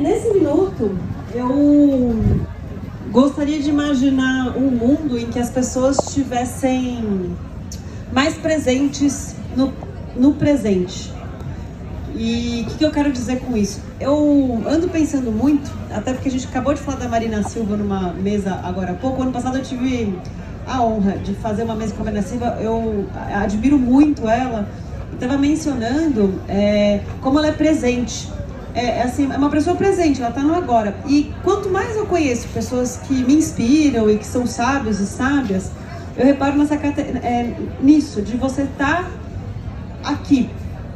Nesse minuto, eu gostaria de imaginar um mundo em que as pessoas estivessem mais presentes no presente. E o que eu quero dizer com isso? Eu ando pensando muito, até porque a gente acabou de falar da Marina Silva numa mesa agora há pouco. Ano passado eu tive a honra de fazer uma mesa com a Marina Silva. Eu admiro muito ela. Estava mencionando como ela é presente. Assim, é uma pessoa presente, ela está no agora. E quanto mais eu conheço pessoas que me inspiram e que são sábios e sábias, eu reparo nisso, de você estar aqui.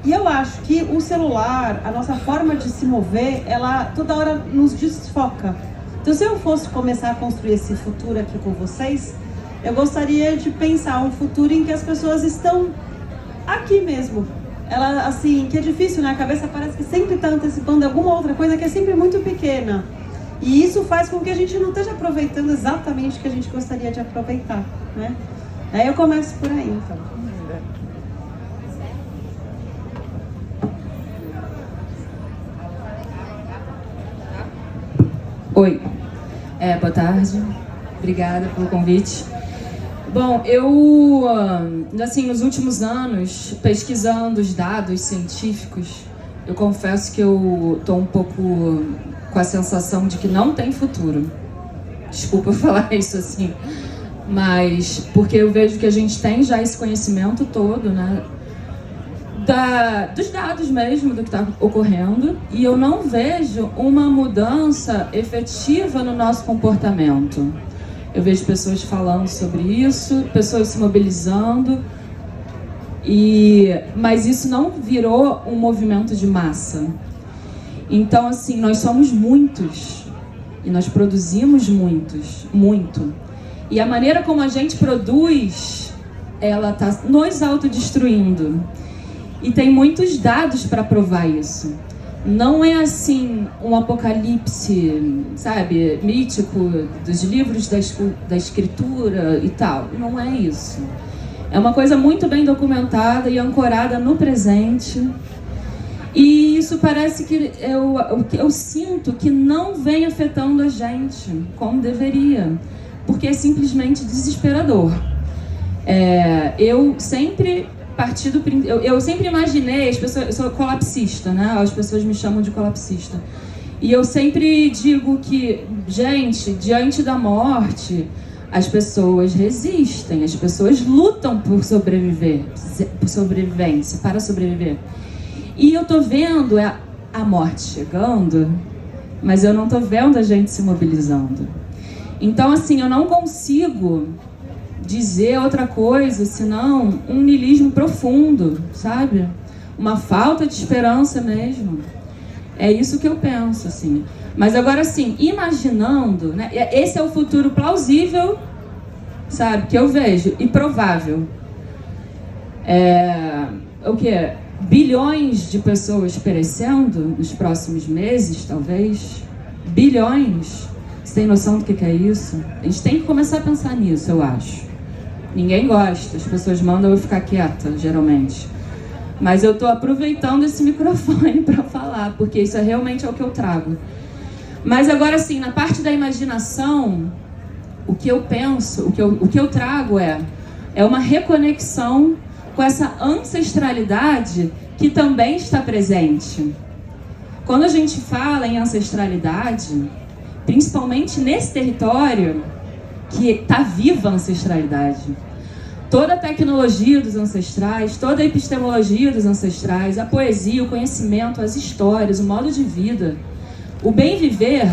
E eu acho que o celular, a nossa forma de se mover, ela toda hora nos desfoca. Então, se eu fosse começar a construir esse futuro aqui com vocês, eu gostaria de pensar um futuro em que as pessoas estão aqui mesmo. Ela, assim, que é difícil, né? A cabeça parece que sempre está antecipando alguma outra coisa que é sempre muito pequena. E isso faz com que a gente não esteja aproveitando exatamente o que a gente gostaria de aproveitar, né? Aí eu começo por aí, então. Oi, boa tarde, obrigada pelo convite. Bom, eu, assim, nos últimos anos, pesquisando os dados científicos, eu confesso que eu estou um pouco com a sensação de que não tem futuro. Desculpa eu falar isso assim, mas porque eu vejo que a gente tem já esse conhecimento todo, né? Dos dados mesmo, do que está ocorrendo, e eu não vejo uma mudança efetiva no nosso comportamento. Eu vejo pessoas falando sobre isso, pessoas se mobilizando, mas isso não virou um movimento de massa. Então, assim, nós somos muitos, e nós produzimos muito. E a maneira como a gente produz, ela está nos autodestruindo. E tem muitos dados para provar isso. Não é assim um apocalipse, sabe, mítico dos livros da escritura e tal. Não é isso. É uma coisa muito bem documentada e ancorada no presente. E isso parece que eu sinto que não vem afetando a gente como deveria, porque é simplesmente desesperador. Eu sempre imaginei, eu sou colapsista, né? As pessoas me chamam de colapsista. E eu sempre digo que, gente, diante da morte, as pessoas resistem, as pessoas lutam por sobrevivência, para sobreviver. E eu tô vendo a morte chegando, mas eu não tô vendo a gente se mobilizando. Então, assim, eu não consigo dizer outra coisa senão um niilismo profundo, sabe? Uma falta de esperança mesmo. É isso que eu penso, assim. Mas agora, assim, imaginando, né? Esse é o futuro plausível, sabe? Que eu vejo, e provável. O quê? Bilhões de pessoas perecendo nos próximos meses, talvez. Bilhões. Você tem noção do que é isso? A gente tem que começar a pensar nisso, eu acho. Ninguém gosta, as pessoas mandam eu ficar quieta, geralmente. Mas eu estou aproveitando esse microfone para falar, porque isso realmente é o que eu trago. Mas agora sim, na parte da imaginação, o que eu penso, o que eu trago é uma reconexão com essa ancestralidade que também está presente. Quando a gente fala em ancestralidade, principalmente nesse território, que está viva a ancestralidade. Toda a tecnologia dos ancestrais, toda a epistemologia dos ancestrais, a poesia, o conhecimento, as histórias, o modo de vida, o bem viver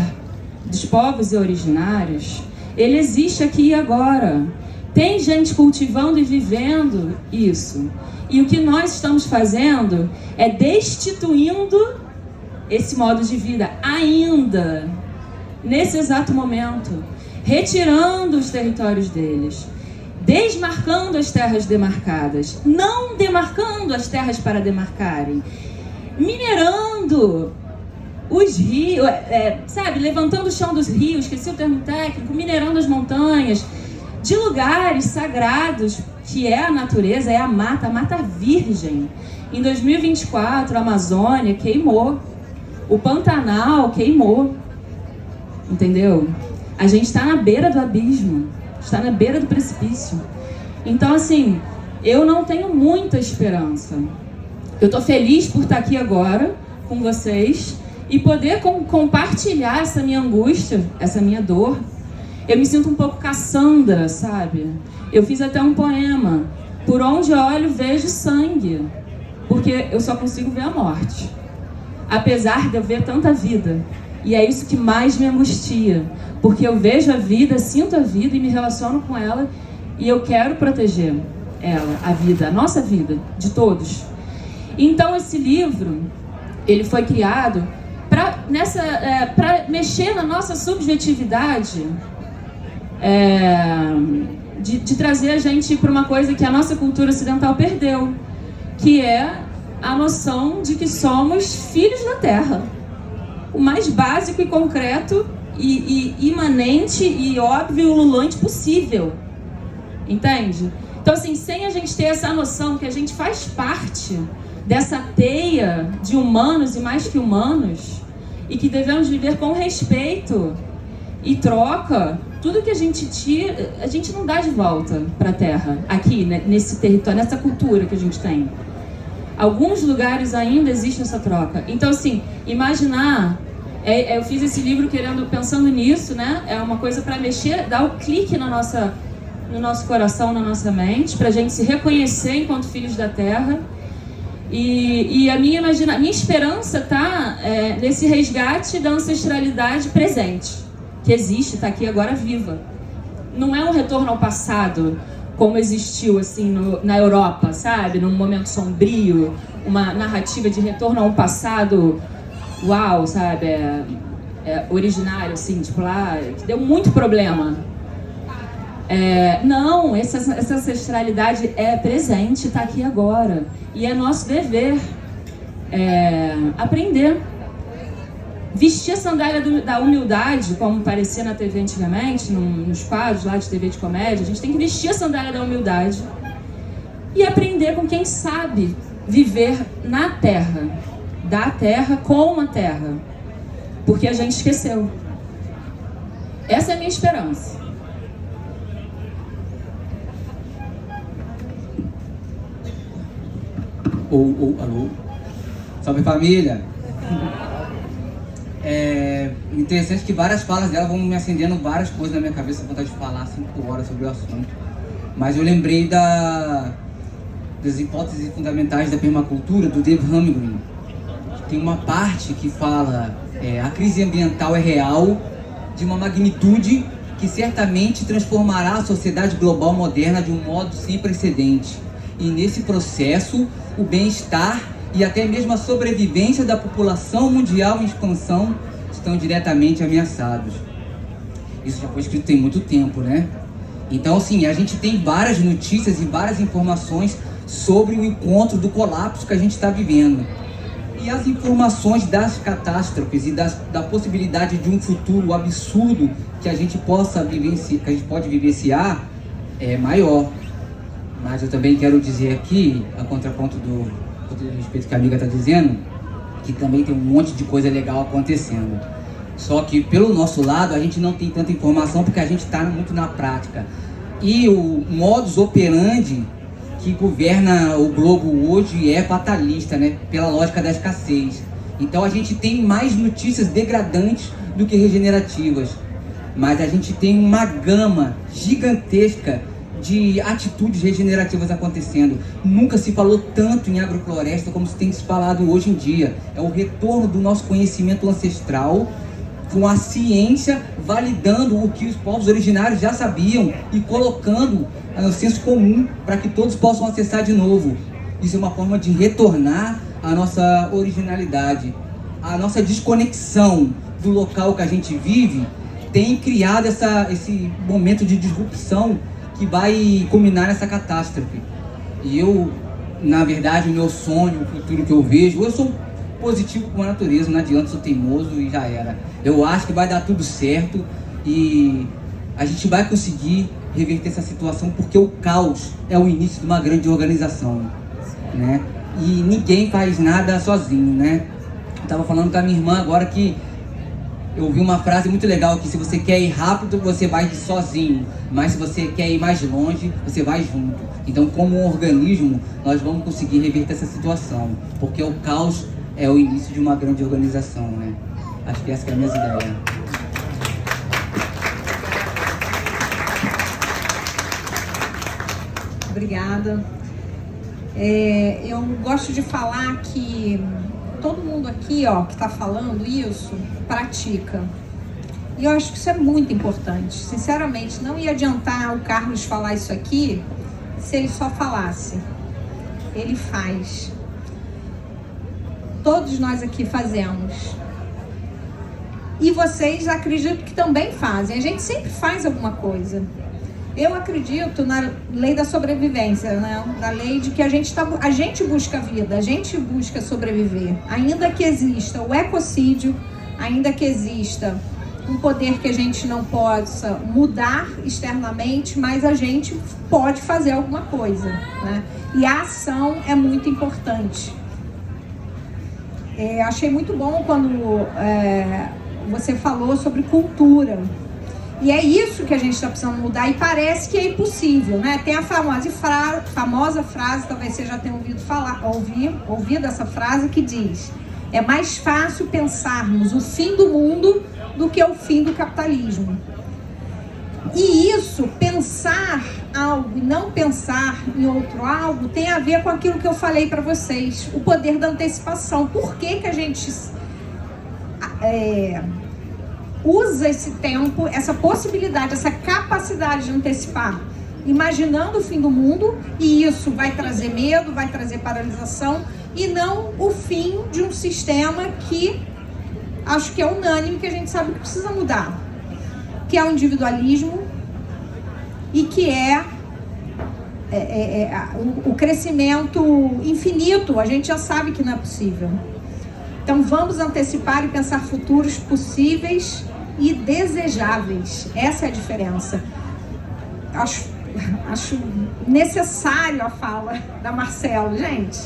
dos povos e originários, ele existe aqui e agora. Tem gente cultivando e vivendo isso. E o que nós estamos fazendo é destituindo esse modo de vida ainda, nesse exato momento. Retirando os territórios deles, desmarcando as terras demarcadas, não demarcando as terras para demarcarem, minerando os rios, sabe, levantando o chão dos rios, esqueci o termo técnico, minerando as montanhas, de lugares sagrados, que é a natureza, é a mata virgem. Em 2024, a Amazônia queimou. O Pantanal queimou, entendeu? A gente está na beira do abismo, está na beira do precipício. Então, assim, eu não tenho muita esperança. Eu estou feliz por estar aqui agora com vocês e poder compartilhar essa minha angústia, essa minha dor. Eu me sinto um pouco Cassandra, sabe? Eu fiz até um poema. Por onde olho, vejo sangue, porque eu só consigo ver a morte. Apesar de eu ver tanta vida. E é isso que mais me angustia, porque eu vejo a vida, sinto a vida e me relaciono com ela, e eu quero proteger ela, a vida, a nossa vida, de todos. Então esse livro, ele foi criado para mexer na nossa subjetividade, de trazer a gente para uma coisa que a nossa cultura ocidental perdeu, que é a noção de que somos filhos da terra. O mais básico e concreto e imanente e óbvio e ululante possível. Entende? Então, assim, sem a gente ter essa noção que a gente faz parte dessa teia de humanos e mais que humanos, e que devemos viver com respeito e troca, tudo que a gente tira, a gente não dá de volta para a terra, aqui, né, nesse território, nessa cultura que a gente tem. Alguns lugares ainda existe essa troca. Então, assim, imaginar... eu fiz esse livro pensando nisso, né? É uma coisa para mexer, dar o clique no nosso coração, na nossa mente, para a gente se reconhecer enquanto filhos da terra. E a minha esperança está nesse resgate da ancestralidade presente, que existe, está aqui agora viva. Não é um retorno ao passado, como existiu assim na Europa, sabe? Num momento sombrio, uma narrativa de retorno a um passado, uau, sabe? Originário, assim, tipo lá, que deu muito problema. Não, essa ancestralidade é presente, está aqui agora. E é nosso dever aprender. Vestir a sandália da humildade, como parecia na TV antigamente, nos quadros lá de TV de comédia. A gente tem que vestir a sandália da humildade e aprender com quem sabe viver na terra, da terra, com a terra. Porque a gente esqueceu. Essa é a minha esperança. Alô? Salve, família! Interessante que várias falas dela vão me acendendo várias coisas na minha cabeça, vontade de falar 5 horas sobre o assunto. Mas eu lembrei das hipóteses fundamentais da permacultura, do Dave Ramsey. Tem uma parte que fala a crise ambiental é real, de uma magnitude que certamente transformará a sociedade global moderna de um modo sem precedente. E nesse processo, o bem-estar e até mesmo a sobrevivência da população mundial em expansão estão diretamente ameaçados. Isso já foi escrito tem muito tempo, né? Então, assim, a gente tem várias notícias e várias informações sobre o encontro do colapso que a gente está vivendo. E as informações das catástrofes e da possibilidade de um futuro absurdo que a gente pode vivenciar é maior. Mas eu também quero dizer aqui, a contraponto do respeito que a amiga está dizendo, que também tem um monte de coisa legal acontecendo. Só que pelo nosso lado a gente não tem tanta informação porque a gente está muito na prática. E o modus operandi que governa o globo hoje é fatalista, né? Pela lógica da escassez. Então a gente tem mais notícias degradantes do que regenerativas. Mas a gente tem uma gama gigantesca de atitudes regenerativas acontecendo. Nunca se falou tanto em agrofloresta como se tem se falado hoje em dia. É o retorno do nosso conhecimento ancestral, com a ciência validando o que os povos originários já sabiam e colocando no senso comum para que todos possam acessar de novo. Isso é uma forma de retornar à nossa originalidade. A nossa desconexão do local que a gente vive tem criado esse momento de disrupção que vai culminar nessa catástrofe. E eu, na verdade, o meu sonho, o futuro que eu vejo, eu sou positivo com a natureza, não adianta, sou teimoso e já era. Eu acho que vai dar tudo certo e a gente vai conseguir reverter essa situação, porque o caos é o início de uma grande organização, né? E ninguém faz nada sozinho, né? Eu tava falando com a minha irmã agora que eu ouvi uma frase muito legal, que se você quer ir rápido, você vai sozinho, mas se você quer ir mais longe, você vai junto. Então, como um organismo, nós vamos conseguir reverter essa situação, porque o caos é o início de uma grande organização, né? Acho que essa que é a minha ideia. Obrigada. Eu gosto de falar que todo mundo aqui, que está falando isso, pratica. E eu acho que isso é muito importante. Sinceramente, não ia adiantar o Carlos falar isso aqui se ele só falasse. Ele faz. Todos nós aqui fazemos. E vocês, acredito que também fazem. A gente sempre faz alguma coisa. Eu acredito na lei da sobrevivência, né? Na lei de que a gente busca vida, a gente busca sobreviver. Ainda que exista o ecocídio, ainda que exista um poder que a gente não possa mudar externamente, mas a gente pode fazer alguma coisa, né? E a ação é muito importante. Achei muito bom quando você falou sobre cultura. E é isso que a gente está precisando mudar, e parece que é impossível, né? Tem a famosa frase, talvez você já tenha ouvido essa frase, que diz: é mais fácil pensarmos o fim do mundo do que o fim do capitalismo. E isso, pensar algo e não pensar em outro algo, tem a ver com aquilo que eu falei para vocês, o poder da antecipação. Por que que a gente usa esse tempo, essa possibilidade, essa capacidade de antecipar, imaginando o fim do mundo? E isso vai trazer medo, vai trazer paralisação, e não o fim de um sistema que acho que é unânime, que a gente sabe que precisa mudar, que é o individualismo e que é o crescimento infinito. A gente já sabe que não é possível. Então vamos antecipar e pensar futuros possíveis e desejáveis. Essa é a diferença. Acho necessário a fala da Marcelo. Gente,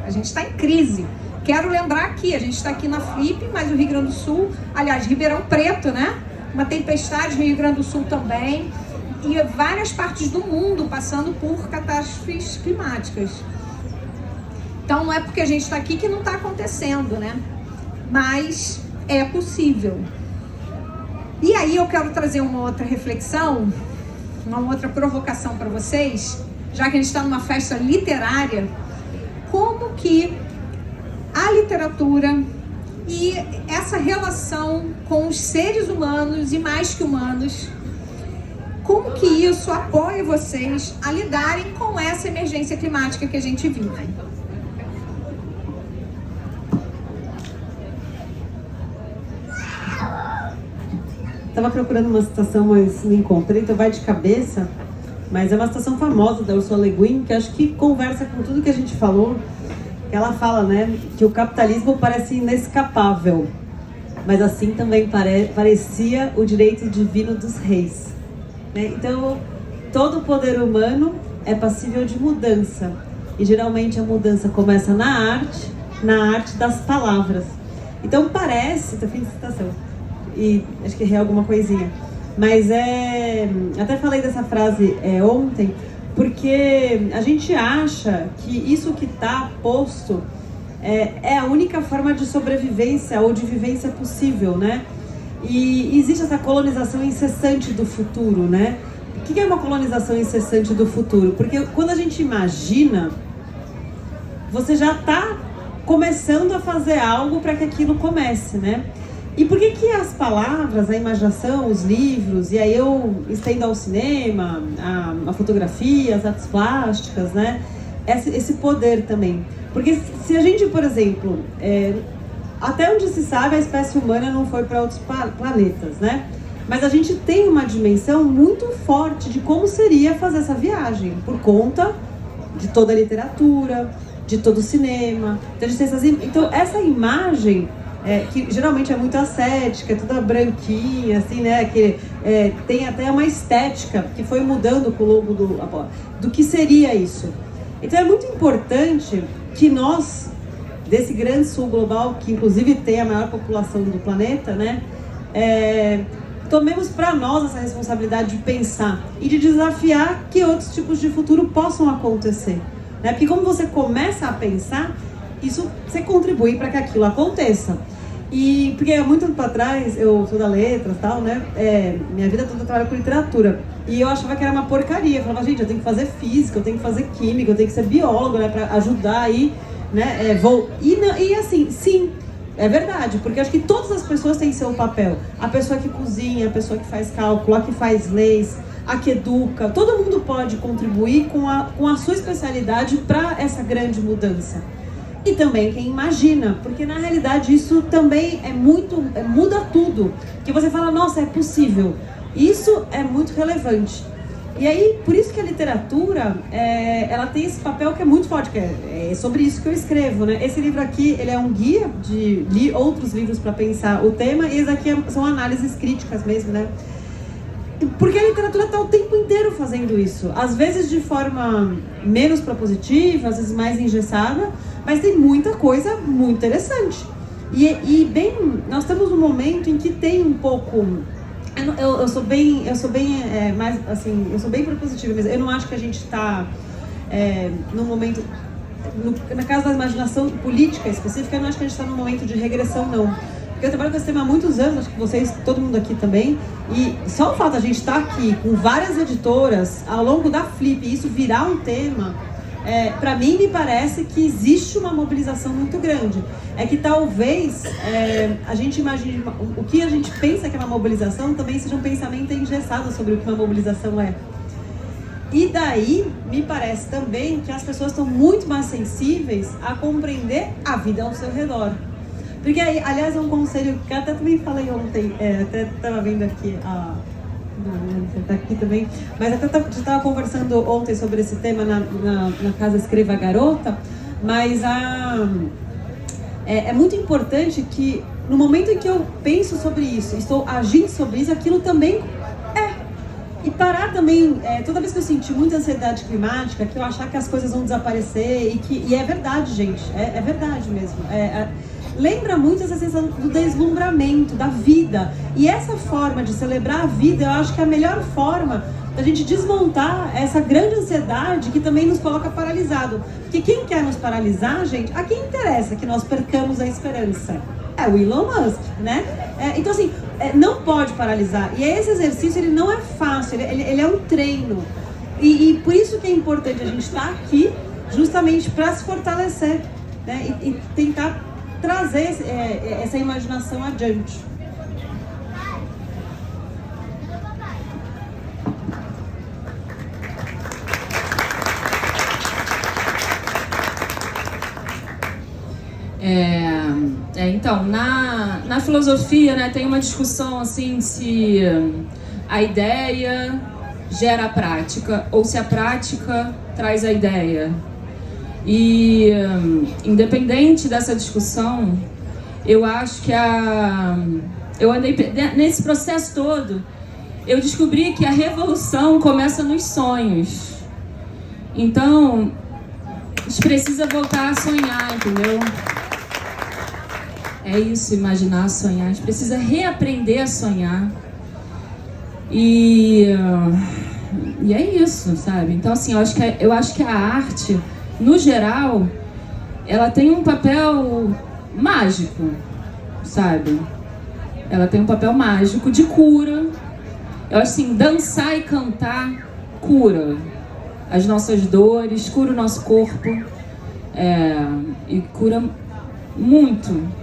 a gente está em crise. Quero lembrar aqui, a gente está aqui na Flip, mas o Rio Grande do Sul, aliás, Ribeirão Preto, né? Uma tempestade no Rio Grande do Sul também. E várias partes do mundo passando por catástrofes climáticas. Então não é porque a gente está aqui que não está acontecendo, né? Mas é possível. E aí eu quero trazer uma outra reflexão, uma outra provocação para vocês, já que a gente está numa festa literária. Como que a literatura e essa relação com os seres humanos e mais que humanos, como que isso apoia vocês a lidarem com essa emergência climática que a gente vive? Estava procurando uma citação, mas não encontrei, então vai de cabeça. Mas é uma citação famosa da Ursula Le Guin, que acho que conversa com tudo que a gente falou. Ela fala, né, que o capitalismo parece inescapável, mas assim também parecia o direito divino dos reis. Então, todo o poder humano é passível de mudança. E geralmente a mudança começa na arte das palavras. Então parece, tô fim de citação, e acho que errei alguma coisinha, mas até falei dessa frase ontem, porque a gente acha que isso que está posto é a única forma de sobrevivência ou de vivência possível, né? E existe essa colonização incessante do futuro, né? O que é uma colonização incessante do futuro? Porque quando a gente imagina, você já está começando a fazer algo para que aquilo comece, né? E por que as palavras, a imaginação, os livros, e aí eu estendo ao cinema, a fotografia, as artes plásticas, né? Esse poder também. Porque se a gente, por exemplo, até onde se sabe, a espécie humana não foi para outros planetas, né? Mas a gente tem uma dimensão muito forte de como seria fazer essa viagem, por conta de toda a literatura, de todo o cinema. Então essa imagem, que geralmente é muito ascética, toda branquinha, assim, né? Que tem até uma estética que foi mudando com o longo do que seria isso. Então é muito importante que nós desse grande sul global, que inclusive tem a maior população do planeta, né? Tomemos para nós essa responsabilidade de pensar e de desafiar que outros tipos de futuro possam acontecer, né? Porque como você começa a pensar, isso você contribui para que aquilo aconteça. E porque há muito tempo atrás, eu sou da letras e tal, né? Minha vida toda eu trabalho com literatura. E eu achava que era uma porcaria. Eu falava, gente, eu tenho que fazer física, eu tenho que fazer química, eu tenho que ser biólogo, né? Pra ajudar aí, né? E assim, sim, é verdade. Porque acho que todas as pessoas têm seu papel. A pessoa que cozinha, a pessoa que faz cálculo, a que faz leis, a que educa. Todo mundo pode contribuir com a sua especialidade para essa grande mudança. E também quem imagina, porque na realidade isso também muda tudo. Que você fala, nossa, é possível. Isso é muito relevante. E aí, por isso que a literatura, ela tem esse papel que é muito forte, que é sobre isso que eu escrevo, né? Esse livro aqui, ele é um guia de li outros livros para pensar o tema, e esse aqui são análises críticas mesmo, né? Porque a literatura está o tempo inteiro fazendo isso. Às vezes de forma menos propositiva, às vezes mais engessada, mas tem muita coisa muito interessante. Nós estamos num momento em que tem um pouco... Eu sou bem mais assim, eu sou bem propositiva mesmo. Eu não acho que a gente está num momento... na casa da imaginação política específica, eu não acho que a gente está num momento de regressão, não. Porque eu trabalho com esse tema há muitos anos, acho que vocês, todo mundo aqui também, e só o fato de a gente estar aqui com várias editoras ao longo da Flip e isso virar um tema, para mim me parece que existe uma mobilização muito grande. É que talvez a gente imagine, o que a gente pensa que é uma mobilização também seja um pensamento engessado sobre o que uma mobilização é. E daí, me parece também que as pessoas estão muito mais sensíveis a compreender a vida ao seu redor. Porque, aliás, é um conselho que eu até também falei ontem, até estava vendo aqui, você está aqui também, mas até estava conversando ontem sobre esse tema na casa Escreva Garota, mas é muito importante que no momento em que eu penso sobre isso, estou agindo sobre isso, aquilo também e parar também, toda vez que eu senti muita ansiedade climática, que eu achar que as coisas vão desaparecer, e é verdade, gente, é verdade mesmo. Lembra muito essa sensação do deslumbramento, da vida. E essa forma de celebrar a vida, eu acho que é a melhor forma da gente desmontar essa grande ansiedade que também nos coloca paralisado. Porque quem quer nos paralisar, gente, a quem interessa que nós percamos a esperança? É o Elon Musk, né? Então, assim, não pode paralisar. E esse exercício, ele não é fácil, ele é um treino. E por isso que é importante a gente estar aqui, justamente para se fortalecer, né? E tentar trazer essa imaginação adiante. Então, na filosofia, né, tem uma discussão assim se a ideia gera a prática ou se a prática traz a ideia. E independente dessa discussão, eu acho que eu andei nesse processo todo, eu descobri que a revolução começa nos sonhos. Então, a gente precisa voltar a sonhar, entendeu? É isso, imaginar, sonhar. A gente precisa reaprender a sonhar. E é isso, sabe? Então, assim, eu acho que a arte, no geral, ela tem um papel mágico, sabe? Ela tem um papel mágico de cura. Eu acho assim, dançar e cantar cura as nossas dores, cura o nosso corpo, e cura muito.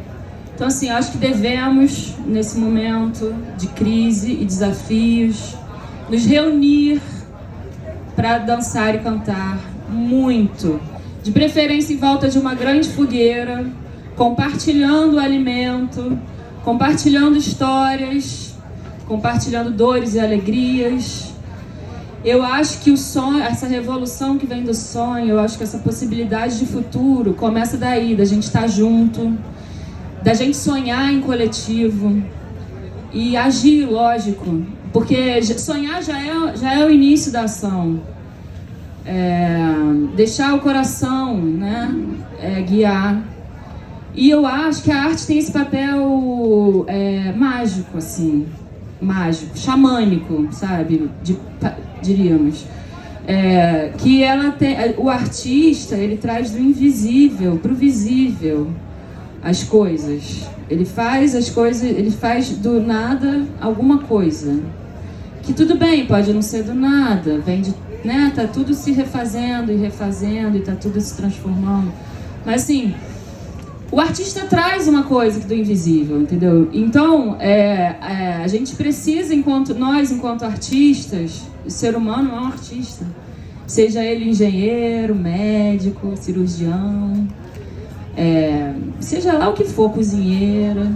Então, assim, eu acho que devemos, nesse momento de crise e desafios, nos reunir para dançar e cantar muito. De preferência em volta de uma grande fogueira, compartilhando o alimento, compartilhando histórias, compartilhando dores e alegrias. Eu acho que o sonho, essa revolução que vem do sonho, eu acho que essa possibilidade de futuro começa daí, da gente estar junto, da gente sonhar em coletivo e agir, lógico, porque sonhar já é o início da ação. Deixar o coração, né, guiar. E eu acho que a arte tem esse papel mágico, assim, mágico, xamânico, sabe, diríamos. Que ela tem, o artista, ele traz do invisível para o visível as coisas. Ele faz as coisas, ele faz do nada alguma coisa. Que tudo bem, pode não ser do nada, vem de, né, tá tudo se refazendo e refazendo e tá tudo se transformando. Mas assim, o artista traz uma coisa do invisível, entendeu? Então, a gente precisa, enquanto artistas, o ser humano é um artista. Seja ele engenheiro, médico, cirurgião, seja lá o que for, cozinheiro.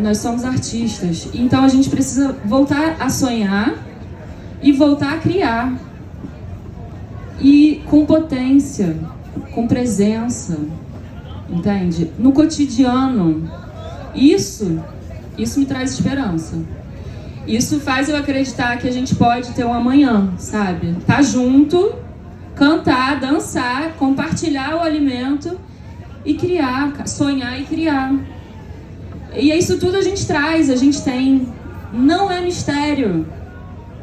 Nós somos artistas. Então a gente precisa voltar a sonhar e voltar a criar. E com potência, com presença, entende? No cotidiano. Isso me traz esperança. Isso faz eu acreditar que a gente pode ter um amanhã, sabe? Tá junto, cantar, dançar, compartilhar o alimento e criar, sonhar e criar. E isso tudo a gente traz, a gente tem. Não é mistério,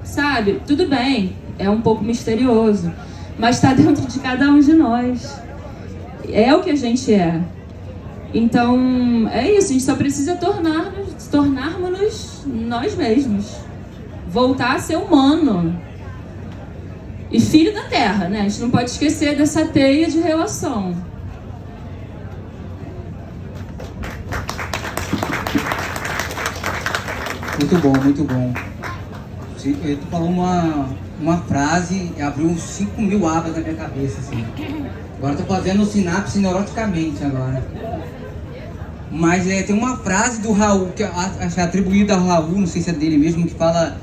sabe? Tudo bem, é um pouco misterioso, mas está dentro de cada um de nós. É o que a gente é. Então, é isso, a gente só precisa tornarmos-nos nós mesmos. Voltar a ser humano. E filho da terra, né? A gente não pode esquecer dessa teia de relação. Muito bom, muito bom. Tu falou uma frase e abriu uns 5.000 abas na minha cabeça, assim. Agora eu tô fazendo sinapse neuroticamente agora. Mas tem uma frase do Raul, que acho atribuída ao Raul, não sei se é dele mesmo, que fala: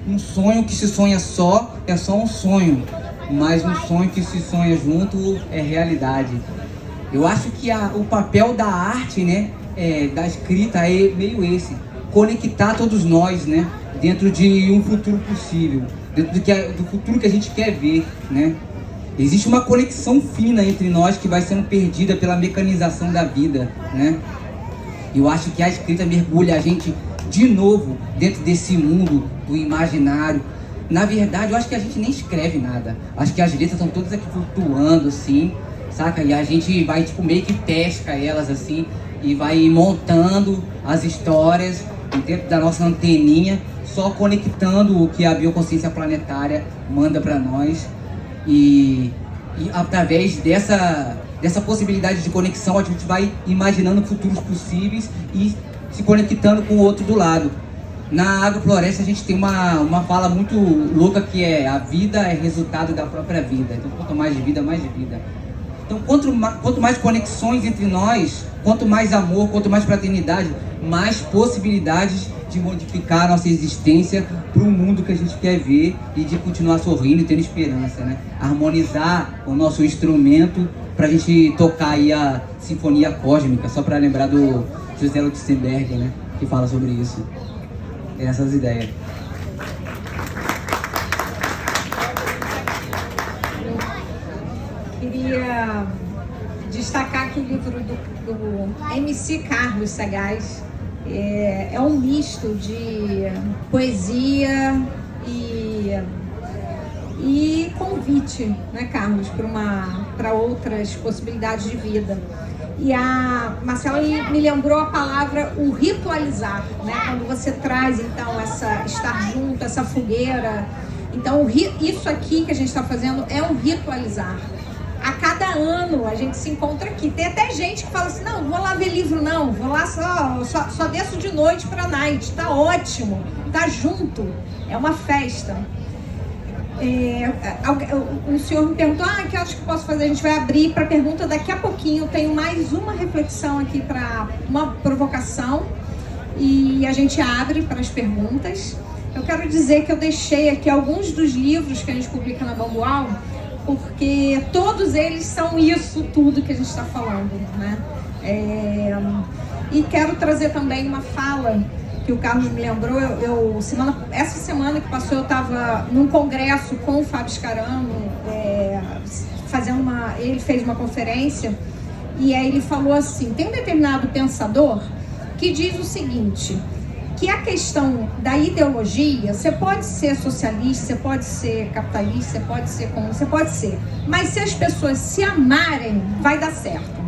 um sonho que se sonha só é só um sonho, mas um sonho que se sonha junto é realidade. Eu acho que o papel da arte, né, da escrita é meio esse: conectar todos nós, né, dentro de um futuro possível, dentro do futuro que a gente quer ver, né. Existe uma conexão fina entre nós que vai sendo perdida pela mecanização da vida, né. Eu acho que a escrita mergulha a gente de novo dentro desse mundo do imaginário. Na verdade, eu acho que a gente nem escreve nada. Acho que as letras estão todas aqui flutuando, assim, saca? E a gente vai, tipo, meio que pesca elas, assim, e vai montando as histórias dentro da nossa anteninha, só conectando o que a bioconsciência planetária manda para nós. E através dessa possibilidade de conexão, a gente vai imaginando futuros possíveis e se conectando com o outro do lado. Na agrofloresta a gente tem uma fala muito louca que é: a vida é resultado da própria vida. Então quanto mais de vida, mais de vida. Então quanto mais conexões entre nós, quanto mais amor, quanto mais fraternidade, mais possibilidades de modificar a nossa existência para o mundo que a gente quer ver e de continuar sorrindo e tendo esperança, né? Harmonizar o nosso instrumento para a gente tocar aí a Sinfonia Cósmica, só para lembrar do José Lutzenberg, né, que fala sobre isso. Essas ideias. Queria destacar aqui o livro do MC Carlos Sagaz. É um misto de poesia e convite, né, Carlos, para outras possibilidades de vida. E a Marcela me lembrou a palavra o ritualizar, né? Quando você traz, então, estar junto, essa fogueira. Então, isso aqui que a gente está fazendo é um ritualizar. A cada ano a gente se encontra aqui. Tem até gente que fala assim: não vou lá ver livro não, vou lá só desço de noite para night. Tá ótimo, tá junto, é uma festa. O senhor me perguntou: que horas que posso fazer? A gente vai abrir para pergunta daqui a pouquinho. Eu tenho mais uma reflexão aqui, para uma provocação, e a gente abre para as perguntas. Eu quero dizer que eu deixei aqui alguns dos livros que a gente publica na Bambual, porque todos eles são isso tudo que a gente está falando, né? E quero trazer também uma fala que o Carlos me lembrou. Essa semana que passou, eu estava num congresso com o Fábio Scarano, ele fez uma conferência e aí ele falou assim, tem um determinado pensador que diz o seguinte, que a questão da ideologia, você pode ser socialista, você pode ser capitalista, você pode ser comunista, você pode ser, mas se as pessoas se amarem, vai dar certo.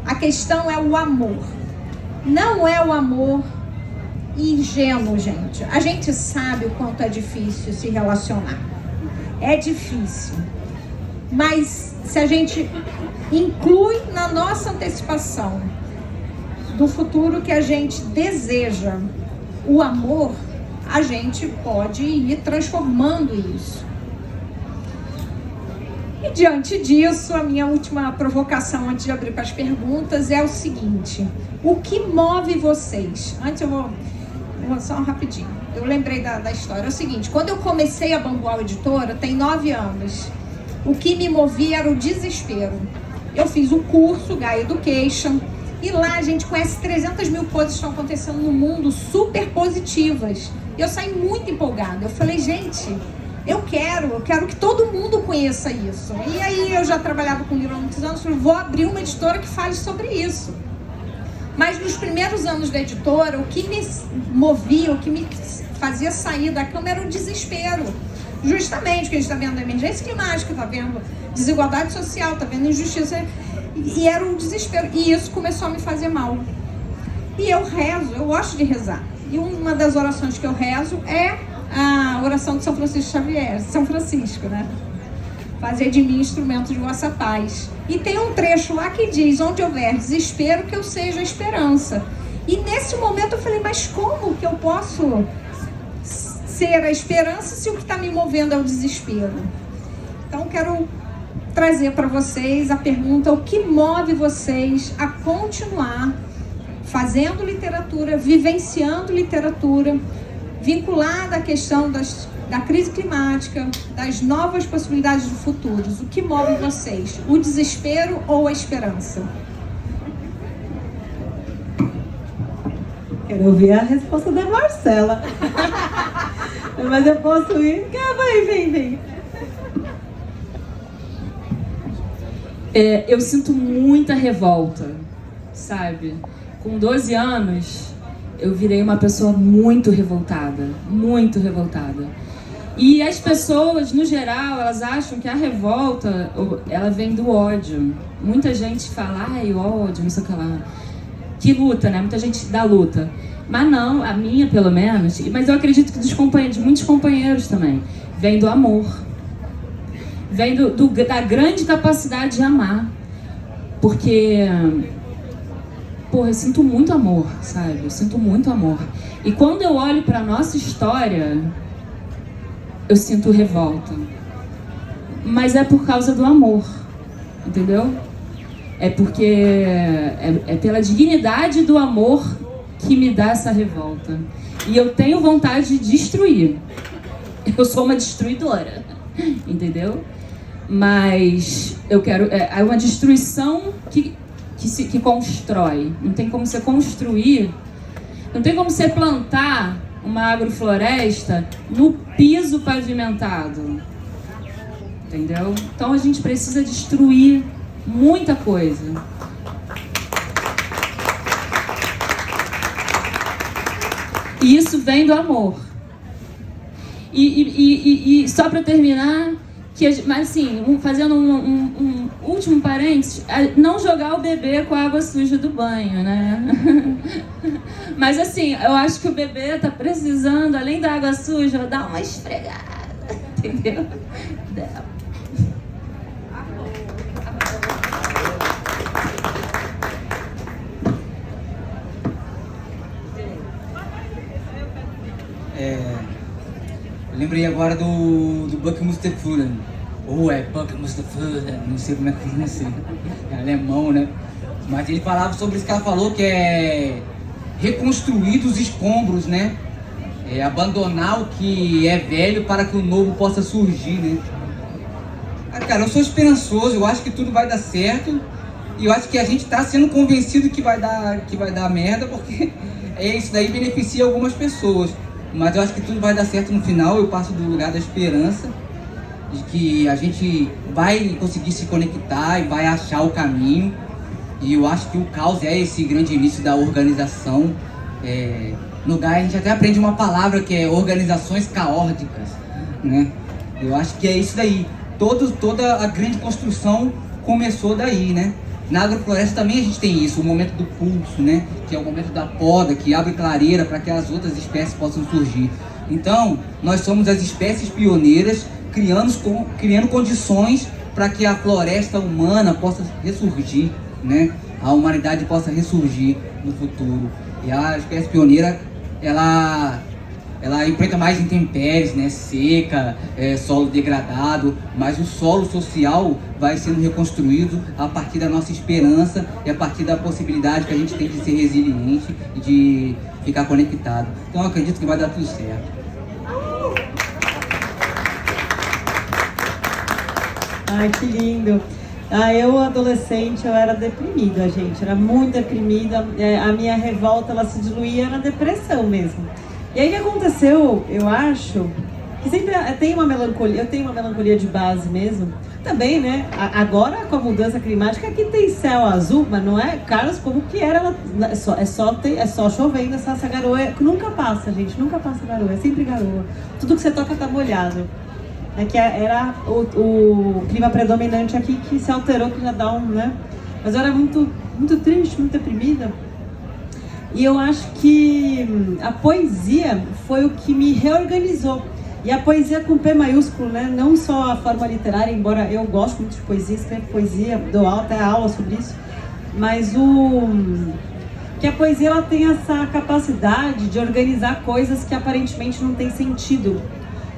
A questão é o amor. Não é o amor ingênuo, gente. A gente sabe o quanto é difícil se relacionar. É difícil. Mas se a gente inclui na nossa antecipação do futuro que a gente deseja o amor, a gente pode ir transformando isso. E diante disso, a minha última provocação antes de abrir para as perguntas é o seguinte: o que move vocês? Antes eu vou só rapidinho. Eu lembrei da história. É o seguinte, quando eu comecei a Bambual Editora, tem 9 anos, o que me movia era o desespero. Eu fiz o curso Gaia Education e lá a gente conhece 300 mil coisas que estão acontecendo no mundo, super positivas. Eu saí muito empolgada. Eu falei, gente, eu quero que todo mundo conheça isso. E aí eu já trabalhava com livro há muitos anos, falei, vou abrir uma editora que fale sobre isso. Mas nos primeiros anos da editora, o que me movia, o que me fazia sair da cama era o desespero. Justamente porque a gente está vendo a emergência climática, está vendo desigualdade social, está vendo injustiça. E era um desespero. E isso começou a me fazer mal. E eu rezo, eu gosto de rezar. E uma das orações que eu rezo é a oração de São Francisco Xavier, São Francisco, né? Fazer de mim instrumento de vossa paz. E tem um trecho lá que diz, onde houver desespero, que eu seja a esperança. E nesse momento eu falei, mas como que eu posso ser a esperança se o que está me movendo é o desespero? Então quero trazer para vocês a pergunta, o que move vocês a continuar fazendo literatura, vivenciando literatura, vinculada à questão da crise climática, das novas possibilidades de futuros. O que move vocês? O desespero ou a esperança? Quero ouvir a resposta da Marcela. Mas eu posso ir? Vem. Eu sinto muita revolta, sabe? Com 12 anos, eu virei uma pessoa muito revoltada. E as pessoas, no geral, elas acham que a revolta, ela vem do ódio. Muita gente fala, ai, ódio, não sei o que lá. Que luta, né? Muita gente dá luta. Mas não, a minha, pelo menos, mas eu acredito que de muitos companheiros também, vem do amor. Vem da grande capacidade de amar. Porque, eu sinto muito amor, sabe? Eu sinto muito amor. E quando eu olho para a nossa história, eu sinto revolta. Mas é por causa do amor, entendeu? É porque é pela dignidade do amor que me dá essa revolta. E eu tenho vontade de destruir. Eu sou uma destruidora, entendeu? Mas eu quero... É uma destruição que constrói. Não tem como você construir... Não tem como você plantar uma agrofloresta no piso pavimentado. Entendeu? Então a gente precisa destruir muita coisa. E isso vem do amor. E só para terminar, mas assim, fazendo um último parênteses, não jogar o bebê com a água suja do banho, né? Mas assim, eu acho que o bebê tá precisando, além da água suja, dar uma esfregada, entendeu? Eu lembrei agora do Buckminster-Fuller. Buckminster-Fuller, não sei como é que pronuncia. É alemão, né? Mas ele falava sobre isso que ela falou, que é reconstruir os escombros, né? É abandonar o que é velho para que o novo possa surgir, né? Cara, eu sou esperançoso, eu acho que tudo vai dar certo. E eu acho que a gente está sendo convencido que vai dar merda, porque isso daí beneficia algumas pessoas. Mas eu acho que tudo vai dar certo no final, eu passo do lugar da esperança. de que a gente vai conseguir se conectar e vai achar o caminho. E eu acho que o caos é esse grande início da organização. No GAI a gente até aprende uma palavra que é organizações caóticas, né? Eu acho que é isso daí. Toda a grande construção começou daí, né? Na agrofloresta também a gente tem isso, o momento do pulso, né? Que é o momento da poda, que abre clareira para que as outras espécies possam surgir. Então, nós somos as espécies pioneiras criando condições para que a floresta humana possa ressurgir, né? A humanidade possa ressurgir no futuro. E a espécie pioneira, ela enfrenta mais intempéries, né? Seca, solo degradado, mas o solo social vai sendo reconstruído a partir da nossa esperança e a partir da possibilidade que a gente tem de ser resiliente e de ficar conectado. Então eu acredito que vai dar tudo certo. Ai, que lindo. Eu, adolescente, eu era deprimida, gente. Era muito deprimida. A minha revolta, ela se diluía na depressão mesmo. E aí o que aconteceu, eu acho, que sempre tem uma melancolia, eu tenho uma melancolia de base mesmo. Também, né? Agora, com a mudança climática, aqui tem céu azul, mas não é, Carlos, como que era? É só chovendo essa garoa. Nunca passa, gente. Nunca passa garoa. É sempre garoa. Tudo que você toca tá molhado. Que era o clima predominante aqui que se alterou, que já dá né? Mas eu era muito, muito triste, muito deprimida. E eu acho que a poesia foi o que me reorganizou. E a poesia com P maiúsculo, né? Não só a forma literária, embora eu goste muito de poesia, escrevo poesia, dou até aula sobre isso. Mas que a poesia ela tem essa capacidade de organizar coisas que aparentemente não têm sentido.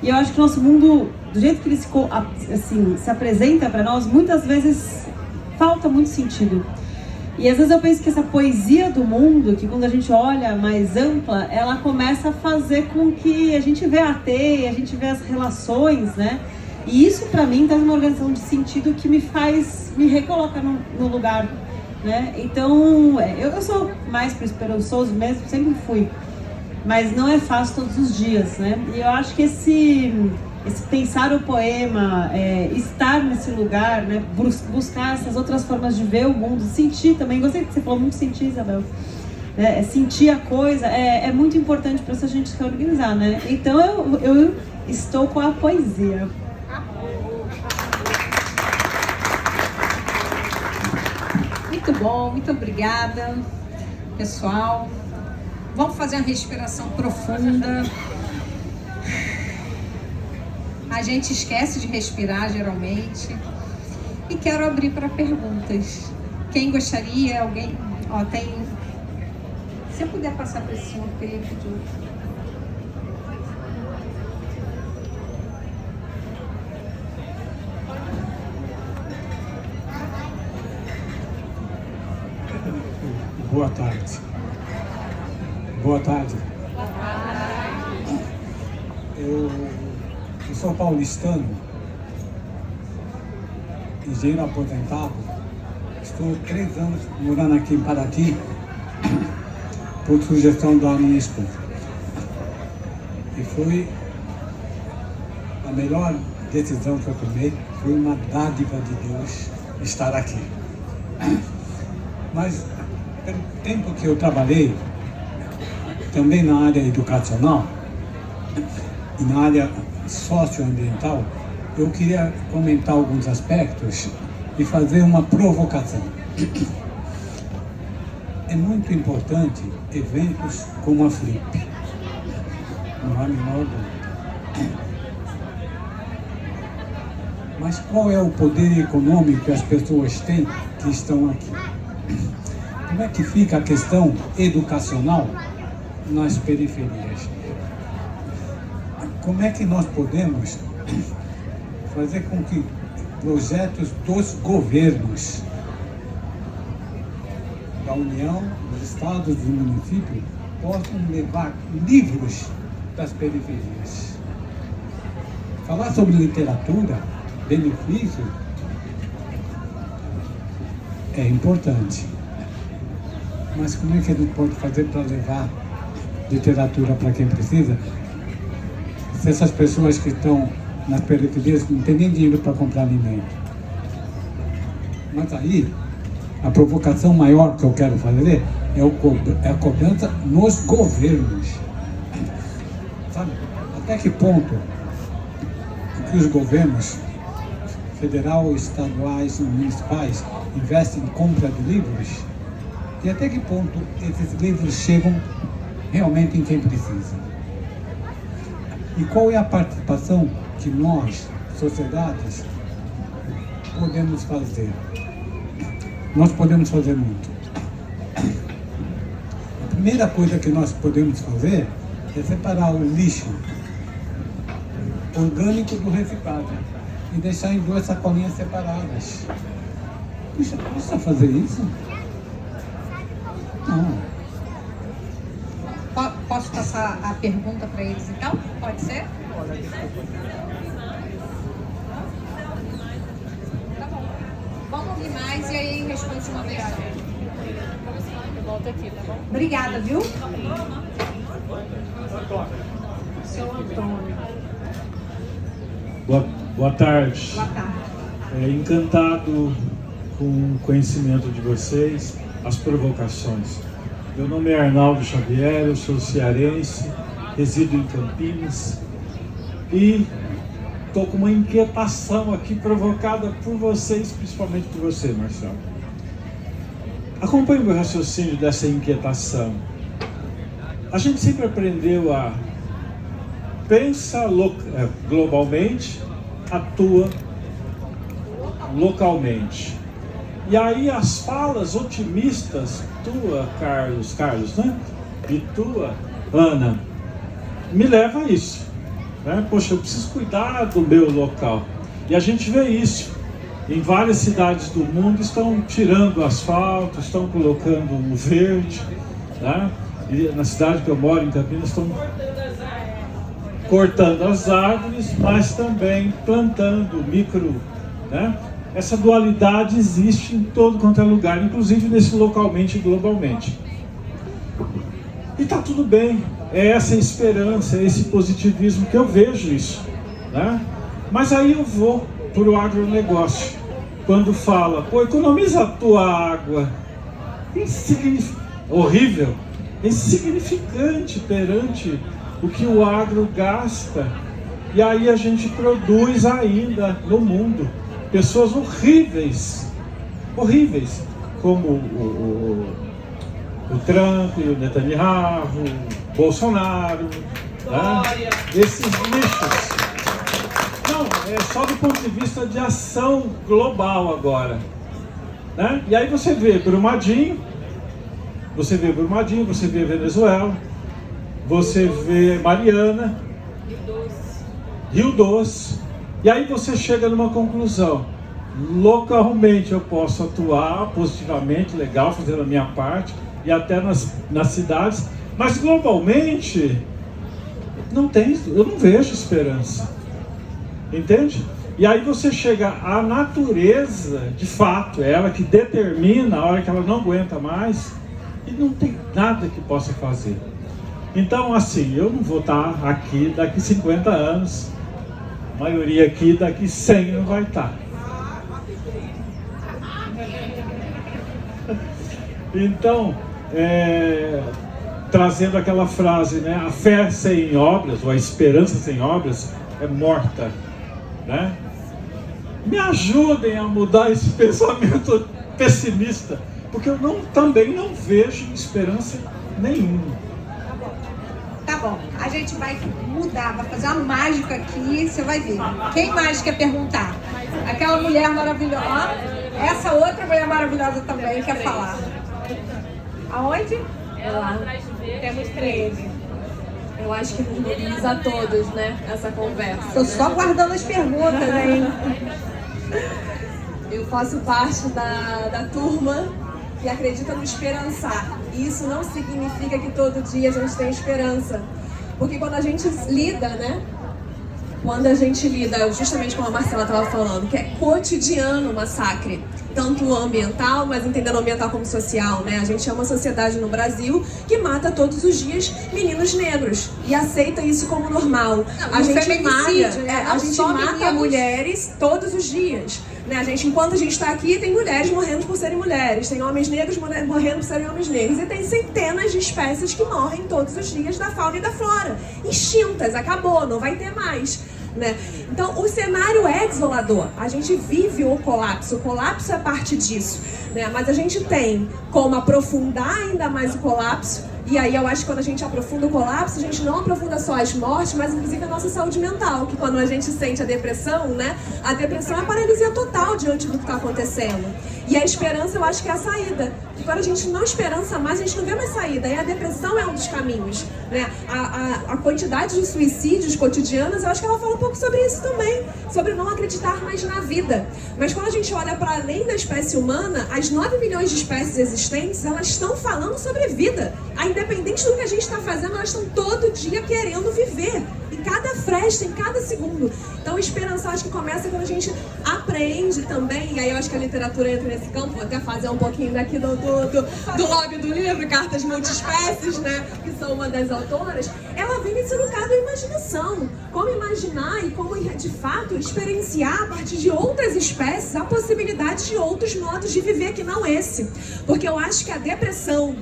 E eu acho que o nosso mundo, do jeito que ele se apresenta para nós, muitas vezes falta muito sentido. E às vezes eu penso que essa poesia do mundo, que quando a gente olha mais ampla, ela começa a fazer com que a gente vê a teia, a gente vê as relações, né? E isso para mim traz uma organização de sentido que me recoloca no lugar, né? Então, eu sou mais esperançoso mesmo, sempre fui. Mas não é fácil todos os dias, né? E eu acho que esse pensar o poema, estar nesse lugar, né? Buscar essas outras formas de ver o mundo, sentir também. Gostei que você falou muito sentir, Isabel. Sentir a coisa é muito importante para essa gente se organizar, né? Então eu estou com a poesia. Muito bom, muito obrigada, pessoal. Vamos fazer uma respiração profunda. A gente esquece de respirar, geralmente. E quero abrir para perguntas. Quem gostaria? Alguém? Tem... Se eu puder passar para esse senhor, porque ele pediu. Boa tarde. Boa tarde. Eu sou paulistano, engenheiro aposentado. Estou 3 anos morando aqui em Paraty, por sugestão da minha esposa. E foi a melhor decisão que eu tomei, foi uma dádiva de Deus estar aqui. Mas, pelo tempo que eu trabalhei, também na área educacional e na área socioambiental, eu queria comentar alguns aspectos e fazer uma provocação. É muito importante eventos como a Flip, não há menor dúvida. Mas qual é o poder econômico que as pessoas têm que estão aqui? Como é que fica a questão educacional nas periferias? Como é que nós podemos fazer com que projetos dos governos, da União, dos estados, do município, possam levar livros das periferias? Falar sobre literatura, benefício, é importante. Mas como é que a gente pode fazer para levar literatura para quem precisa? Se essas pessoas que estão nas periferias que não tem nem dinheiro para comprar alimento. Mas aí, a provocação maior que eu quero fazer é a cobrança nos governos. Sabe, até que ponto que os governos federal, estaduais e municipais investem em compra de livros? E até que ponto esses livros chegam realmente em quem precisa? E qual é a participação que nós, sociedades, podemos fazer? Nós podemos fazer muito. A primeira coisa que nós podemos fazer é separar o lixo orgânico do reciclável e deixar em 2 sacolinhas separadas. Puxa, precisa fazer isso? Não. Posso passar a pergunta para eles então? Pode ser? Tá bom. Vamos ouvir mais e aí responde uma vez. Volta aqui, tá bom? Obrigada, viu? Seu Antônio. Boa tarde. Boa tarde. Encantado com o conhecimento de vocês, as provocações. Meu nome é Arnaldo Xavier, eu sou cearense, resido em Campinas e estou com uma inquietação aqui provocada por vocês, principalmente por você, Marcelo. Acompanhe o meu raciocínio dessa inquietação. A gente sempre aprendeu a pensa globalmente, atua localmente. E aí as falas otimistas, tua, Carlos, né? E tua, Ana, me leva a isso, né? Poxa, eu preciso cuidar do meu local. E a gente vê isso. Em várias cidades do mundo estão tirando o asfalto, estão colocando o verde, né? E na cidade que eu moro, em Campinas, estão cortando as árvores, mas também plantando né? Essa dualidade existe em todo quanto é lugar, inclusive nesse localmente e globalmente. E está tudo bem, é essa esperança, é esse positivismo que eu vejo isso, né? Mas aí eu vou para o agronegócio, quando fala, pô, economiza a tua água, horrível, insignificante perante o que o agro gasta, e aí a gente produz ainda no mundo pessoas horríveis, como o Trump, o Netanyahu, o Bolsonaro, né? Esses lixos. Não, é só do ponto de vista de ação global agora, né? E aí você vê Brumadinho, você vê Venezuela, você vê Mariana, Rio Doce, e aí você chega numa conclusão. Localmente eu posso atuar positivamente, legal, fazendo a minha parte, e até nas cidades, mas globalmente eu não vejo esperança, entende? E aí você chega à natureza, de fato, é ela que determina a hora que ela não aguenta mais, e não tem nada que possa fazer. Então, assim, eu não vou estar aqui daqui 50 anos, a maioria aqui daqui 100 não vai estar. Então, trazendo aquela frase, né? A fé sem obras, ou a esperança sem obras, é morta, né? Me ajudem a mudar esse pensamento pessimista, porque eu também não vejo esperança nenhuma. Tá bom, a gente vai mudar, vai fazer uma mágica aqui, você vai ver. Quem mais quer perguntar? Aquela mulher maravilhosa, essa outra mulher maravilhosa também quer falar. Aonde? Lá. Temos 13. Eu acho que nos mobiliza a todos, né? Essa conversa. Tô só guardando as perguntas, hein? Eu faço parte da turma que acredita no esperançar. E isso não significa que todo dia a gente tem esperança. Porque quando a gente lida, né? Quando a gente lida, justamente como a Marcela estava falando, que é cotidiano o massacre. tanto ambiental, mas entendendo o ambiental como social, né? A gente é uma sociedade no Brasil que mata todos os dias meninos negros e aceita isso como normal. A gente mata mulheres todos os dias. Né? Enquanto a gente está aqui, tem mulheres morrendo por serem mulheres, tem homens negros morrendo por serem homens negros, e tem centenas de espécies que morrem todos os dias da fauna e da flora. Extintas, acabou, não vai ter mais. Né? Então, o cenário é desolador. A gente vive o colapso é parte disso. Né? Mas a gente tem como aprofundar ainda mais o colapso. E aí eu acho que quando a gente aprofunda o colapso, a gente não aprofunda só as mortes, mas inclusive a nossa saúde mental, que quando a gente sente a depressão, né? A depressão é a paralisia total diante do que está acontecendo. E a esperança, eu acho que é a saída. E quando a gente não esperança mais, a gente não vê mais saída. E a depressão é um dos caminhos. Né? A quantidade de suicídios cotidianos, eu acho que ela fala um pouco sobre isso também. Sobre não acreditar mais na vida. Mas quando a gente olha para além da espécie humana, as 9 milhões de espécies existentes, elas estão falando sobre vida. Independente do que a gente está fazendo, elas estão todo dia querendo viver. Em cada fresta, em cada segundo. Então, esperança, acho que começa quando a gente aprende também. E aí eu acho que a literatura entra nesse campo. Vou até fazer um pouquinho daqui do lobby do livro, Cartas Multiespécies, né? Que são uma das autoras. Ela vem nesse lugar da imaginação. Como imaginar e como, de fato, experienciar a partir de outras espécies a possibilidade de outros modos de viver que não esse. Porque eu acho que a depressão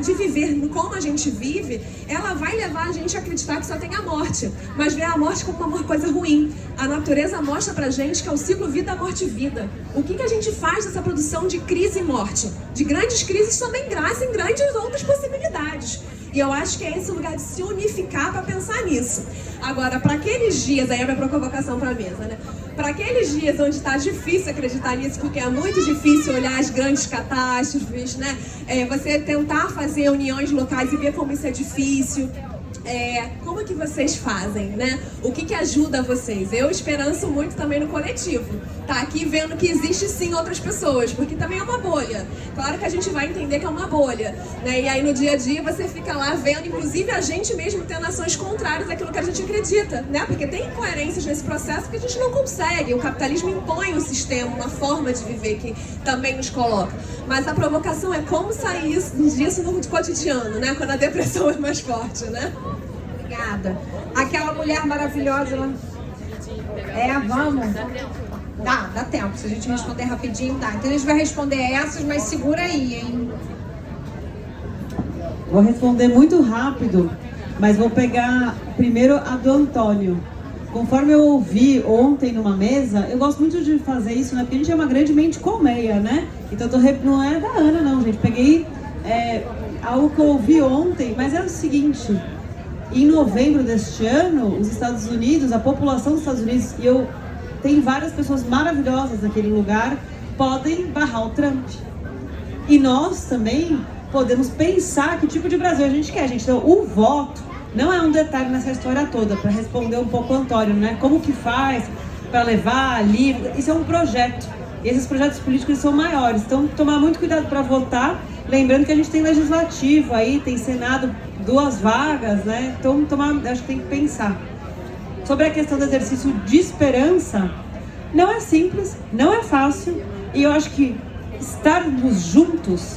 de viver como a gente vive, ela vai levar a gente a acreditar que só tem a morte. Mas ver a morte como uma coisa ruim. A natureza mostra pra gente que é o ciclo vida, morte e vida. O que a gente faz dessa produção de crise e morte? De grandes crises também trazem grandes outras possibilidades. E eu acho que é esse lugar de se unificar para pensar nisso. Agora, para aqueles dias, aí é a minha provocação para a mesa, né? Para aqueles dias onde está difícil acreditar nisso, porque é muito difícil olhar as grandes catástrofes, né? Você tentar fazer uniões locais e ver como isso é difícil. Como que vocês fazem, né? O que ajuda vocês? Eu esperanço muito também no coletivo. Tá aqui vendo que existe sim outras pessoas, porque também é uma bolha. Claro que a gente vai entender que é uma bolha, né? E aí no dia a dia você fica lá vendo, inclusive a gente mesmo tendo ações contrárias àquilo que a gente acredita, né? Porque tem incoerências nesse processo que a gente não consegue. O capitalismo impõe um sistema, uma forma de viver que também nos coloca. Mas a provocação é como sair disso no cotidiano, né? Quando a depressão é mais forte, né? Obrigada. Aquela mulher maravilhosa lá. Vamos. Dá tempo. Se a gente responder rapidinho, dá. Então a gente vai responder essas, mas segura aí, hein? Vou responder muito rápido, mas vou pegar primeiro a do Antônio. Conforme eu ouvi ontem numa mesa, eu gosto muito de fazer isso, né? Porque a gente é uma grande mente colmeia, né? Então não é da Ana, não, gente. Peguei algo que eu ouvi ontem, mas é o seguinte. Em novembro deste ano, os Estados Unidos, a população dos Estados Unidos, e tem várias pessoas maravilhosas naquele lugar, podem barrar o Trump. E nós também podemos pensar que tipo de Brasil a gente quer, gente. Então, o voto não é um detalhe nessa história toda, para responder um pouco o Antônio, né? Como que faz para levar ali? Isso é um projeto. E esses projetos políticos são maiores. Então, tomar muito cuidado para votar. Lembrando que a gente tem legislativo aí, tem Senado, 2 vagas, né? Então, acho que tem que pensar. Sobre a questão do exercício de esperança, não é simples, não é fácil. E eu acho que estarmos juntos,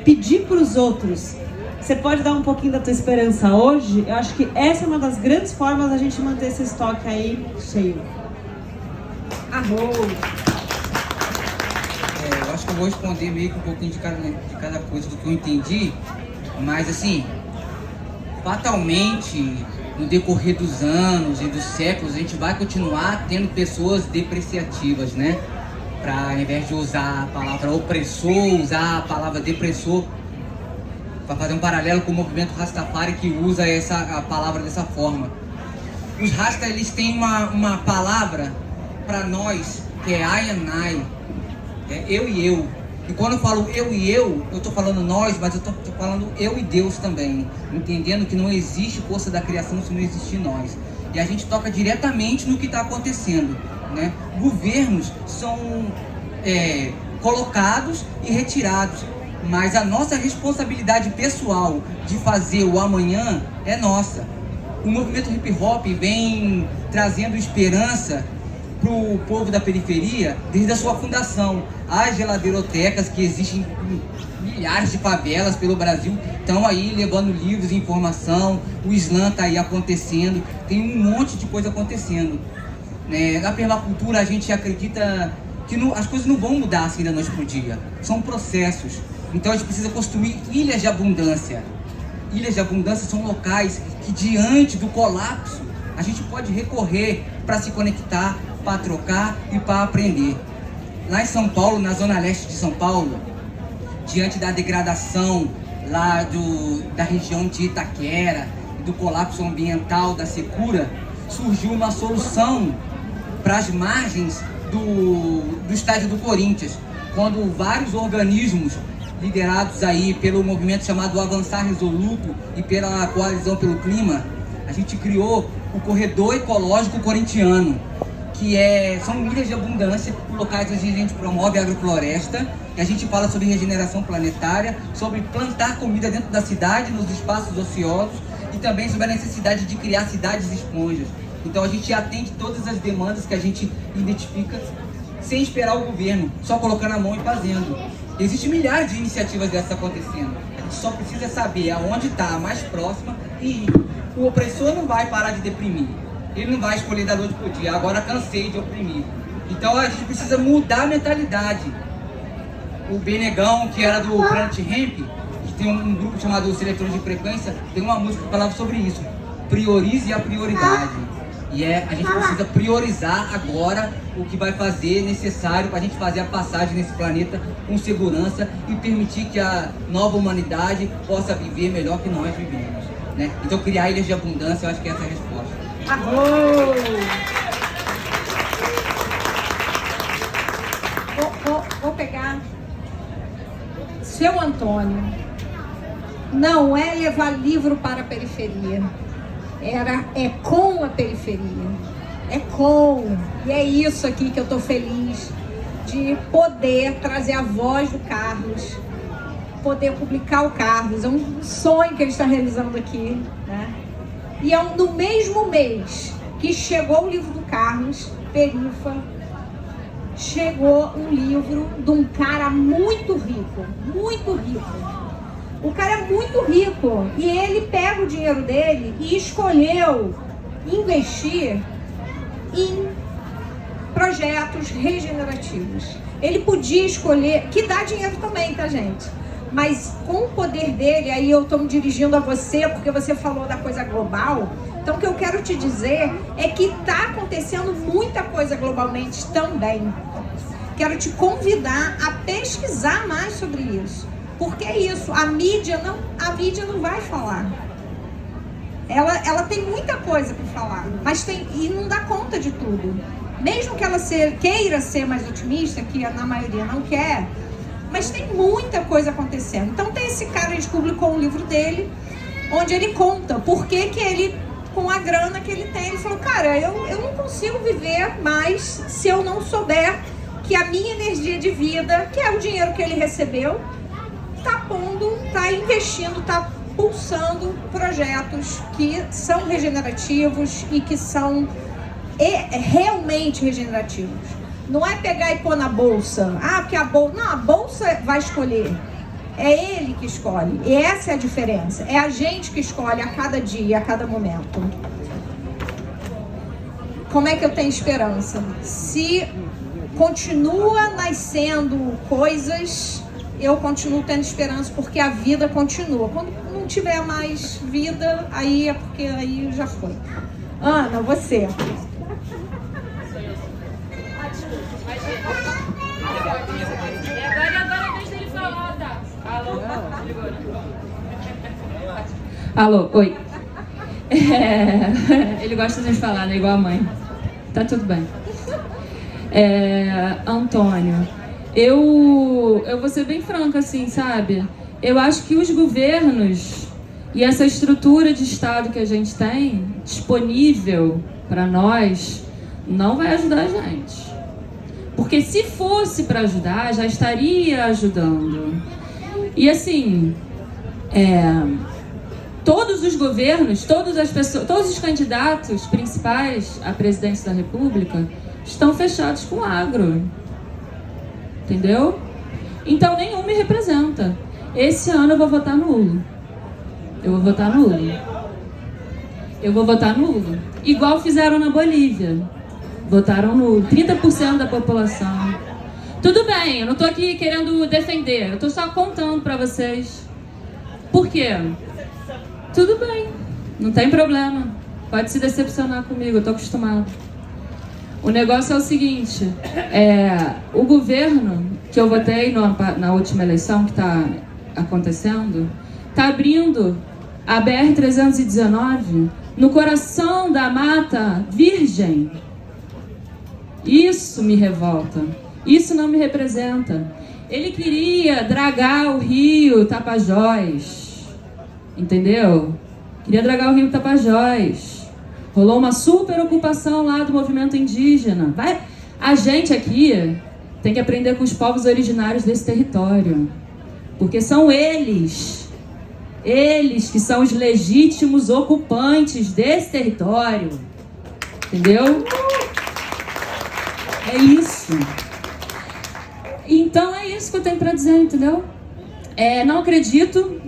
pedir para os outros, você pode dar um pouquinho da tua esperança hoje? Eu acho que essa é uma das grandes formas da gente manter esse estoque aí cheio. Eu acho que eu vou responder meio que um pouquinho de cada coisa do que eu entendi, mas assim, fatalmente, no decorrer dos anos e dos séculos, a gente vai continuar tendo pessoas depreciativas, né? Para, ao invés de usar a palavra opressor, usar a palavra depressor, para fazer um paralelo com o movimento Rastafari, que usa a palavra dessa forma. Os Rasta, eles têm uma palavra para nós, que é I and I, eu e eu. E quando eu falo eu e eu estou falando nós, mas eu estou falando eu e Deus também, entendendo que não existe força da criação se não existir nós. E a gente toca diretamente no que está acontecendo, né? Governos são colocados e retirados, mas a nossa responsabilidade pessoal de fazer o amanhã é nossa. O movimento hip hop vem trazendo esperança para o povo da periferia desde a sua fundação. As geladeirodotecas que existem em milhares de favelas pelo Brasil estão aí levando livros e informação. O slam está aí acontecendo, tem um monte de coisa acontecendo. Na permacultura a gente acredita que as coisas não vão mudar assim da noite para o dia, são processos. Então a gente precisa construir ilhas de abundância. Ilhas de abundância são locais que, diante do colapso, a gente pode recorrer para se conectar, para trocar e para aprender. Lá em São Paulo, na zona leste de São Paulo, diante da degradação lá da região de Itaquera, do colapso ambiental, da secura, surgiu uma solução para as margens do estádio do Corinthians, quando vários organismos liderados aí pelo movimento chamado Avançar Resoluto e pela Coalizão pelo Clima, a gente criou o Corredor Ecológico Corintiano, que são ilhas de abundância, locais onde a gente promove a agrofloresta, e a gente fala sobre regeneração planetária, sobre plantar comida dentro da cidade, nos espaços ociosos, e também sobre a necessidade de criar cidades esponjas. Então a gente atende todas as demandas que a gente identifica sem esperar o governo, só colocando a mão e fazendo. Existem milhares de iniciativas dessas acontecendo. A gente só precisa saber aonde está a mais próxima e ir. O opressor não vai parar de deprimir. Ele não vai escolher da noite pro dia. Agora cansei de oprimir. Então a gente precisa mudar a mentalidade. O Benegão, que era do Planet Hemp, que tem um grupo chamado Seletores de Frequência, tem uma música que falava sobre isso. Priorize a prioridade. E a gente precisa priorizar agora o que vai fazer necessário para a gente fazer a passagem nesse planeta com segurança e permitir que a nova humanidade possa viver melhor que nós vivemos, né? Então criar ilhas de abundância, eu acho que essa é a resposta. Vou pegar seu Antônio. Não é levar livro para a periferia. É com a periferia. É com. E é isso aqui que eu tô feliz de poder trazer a voz do Carlos, poder publicar o Carlos. É um sonho que ele está realizando aqui, né? E no mesmo mês que chegou o livro do Carlos, Perifa, chegou um livro de um cara muito rico, muito rico. O cara é muito rico e ele pega o dinheiro dele e escolheu investir em projetos regenerativos. Ele podia escolher, que dá dinheiro também, tá, gente? Mas com o poder dele, aí eu estou me dirigindo a você, porque você falou da coisa global. Então o que eu quero te dizer é que está acontecendo muita coisa globalmente também. Quero te convidar a pesquisar mais sobre isso. Porque é isso, a mídia não vai falar. Ela tem muita coisa para falar, mas e não dá conta de tudo. Mesmo que ela queira ser mais otimista, que na maioria não quer, mas tem muita coisa acontecendo. Então tem esse cara, a gente publicou um livro dele, onde ele conta por que ele, com a grana que ele tem, ele falou, cara, eu não consigo viver mais se eu não souber que a minha energia de vida, que é o dinheiro que ele recebeu, está investindo, está pulsando projetos que são regenerativos e que são realmente regenerativos. Não é pegar e pôr na bolsa. Porque a bolsa... Não, a bolsa vai escolher. É ele que escolhe. E essa é a diferença. É a gente que escolhe a cada dia, a cada momento. Como é que eu tenho esperança? Se continua nascendo coisas... eu continuo tendo esperança porque a vida continua. Quando não tiver mais vida, aí é porque aí já foi. Ana, você. Agora é a vez dele falar, tá? Alô, oi. Ele gosta de falar, né? Igual a mãe. Tá tudo bem. Antônio, eu vou ser bem franca, assim, sabe? Eu acho que os governos e essa estrutura de Estado que a gente tem disponível para nós não vai ajudar a gente. Porque se fosse para ajudar, já estaria ajudando. E assim, todos os governos, todas as pessoas, todos os candidatos principais à presidência da República estão fechados com o agro. Entendeu? Então nenhum me representa. Esse ano eu vou votar nulo. Eu vou votar nulo. Eu vou votar nulo. Igual fizeram na Bolívia. Votaram nulo. 30% da população. Tudo bem, eu não tô aqui querendo defender. Eu tô só contando pra vocês. Por quê? Tudo bem. Não tem problema. Pode se decepcionar comigo, eu tô acostumado. O negócio é o seguinte, o governo que eu votei na última eleição que está acontecendo, está abrindo a BR-319 no coração da Mata Virgem. Isso me revolta, isso não me representa. Ele queria dragar o rio Tapajós, entendeu? Queria dragar o rio Tapajós. Rolou uma super ocupação lá do movimento indígena. A gente aqui tem que aprender com os povos originários desse território. Porque são eles que são os legítimos ocupantes desse território. Entendeu? É isso. Então é isso que eu tenho para dizer, entendeu? Não acredito...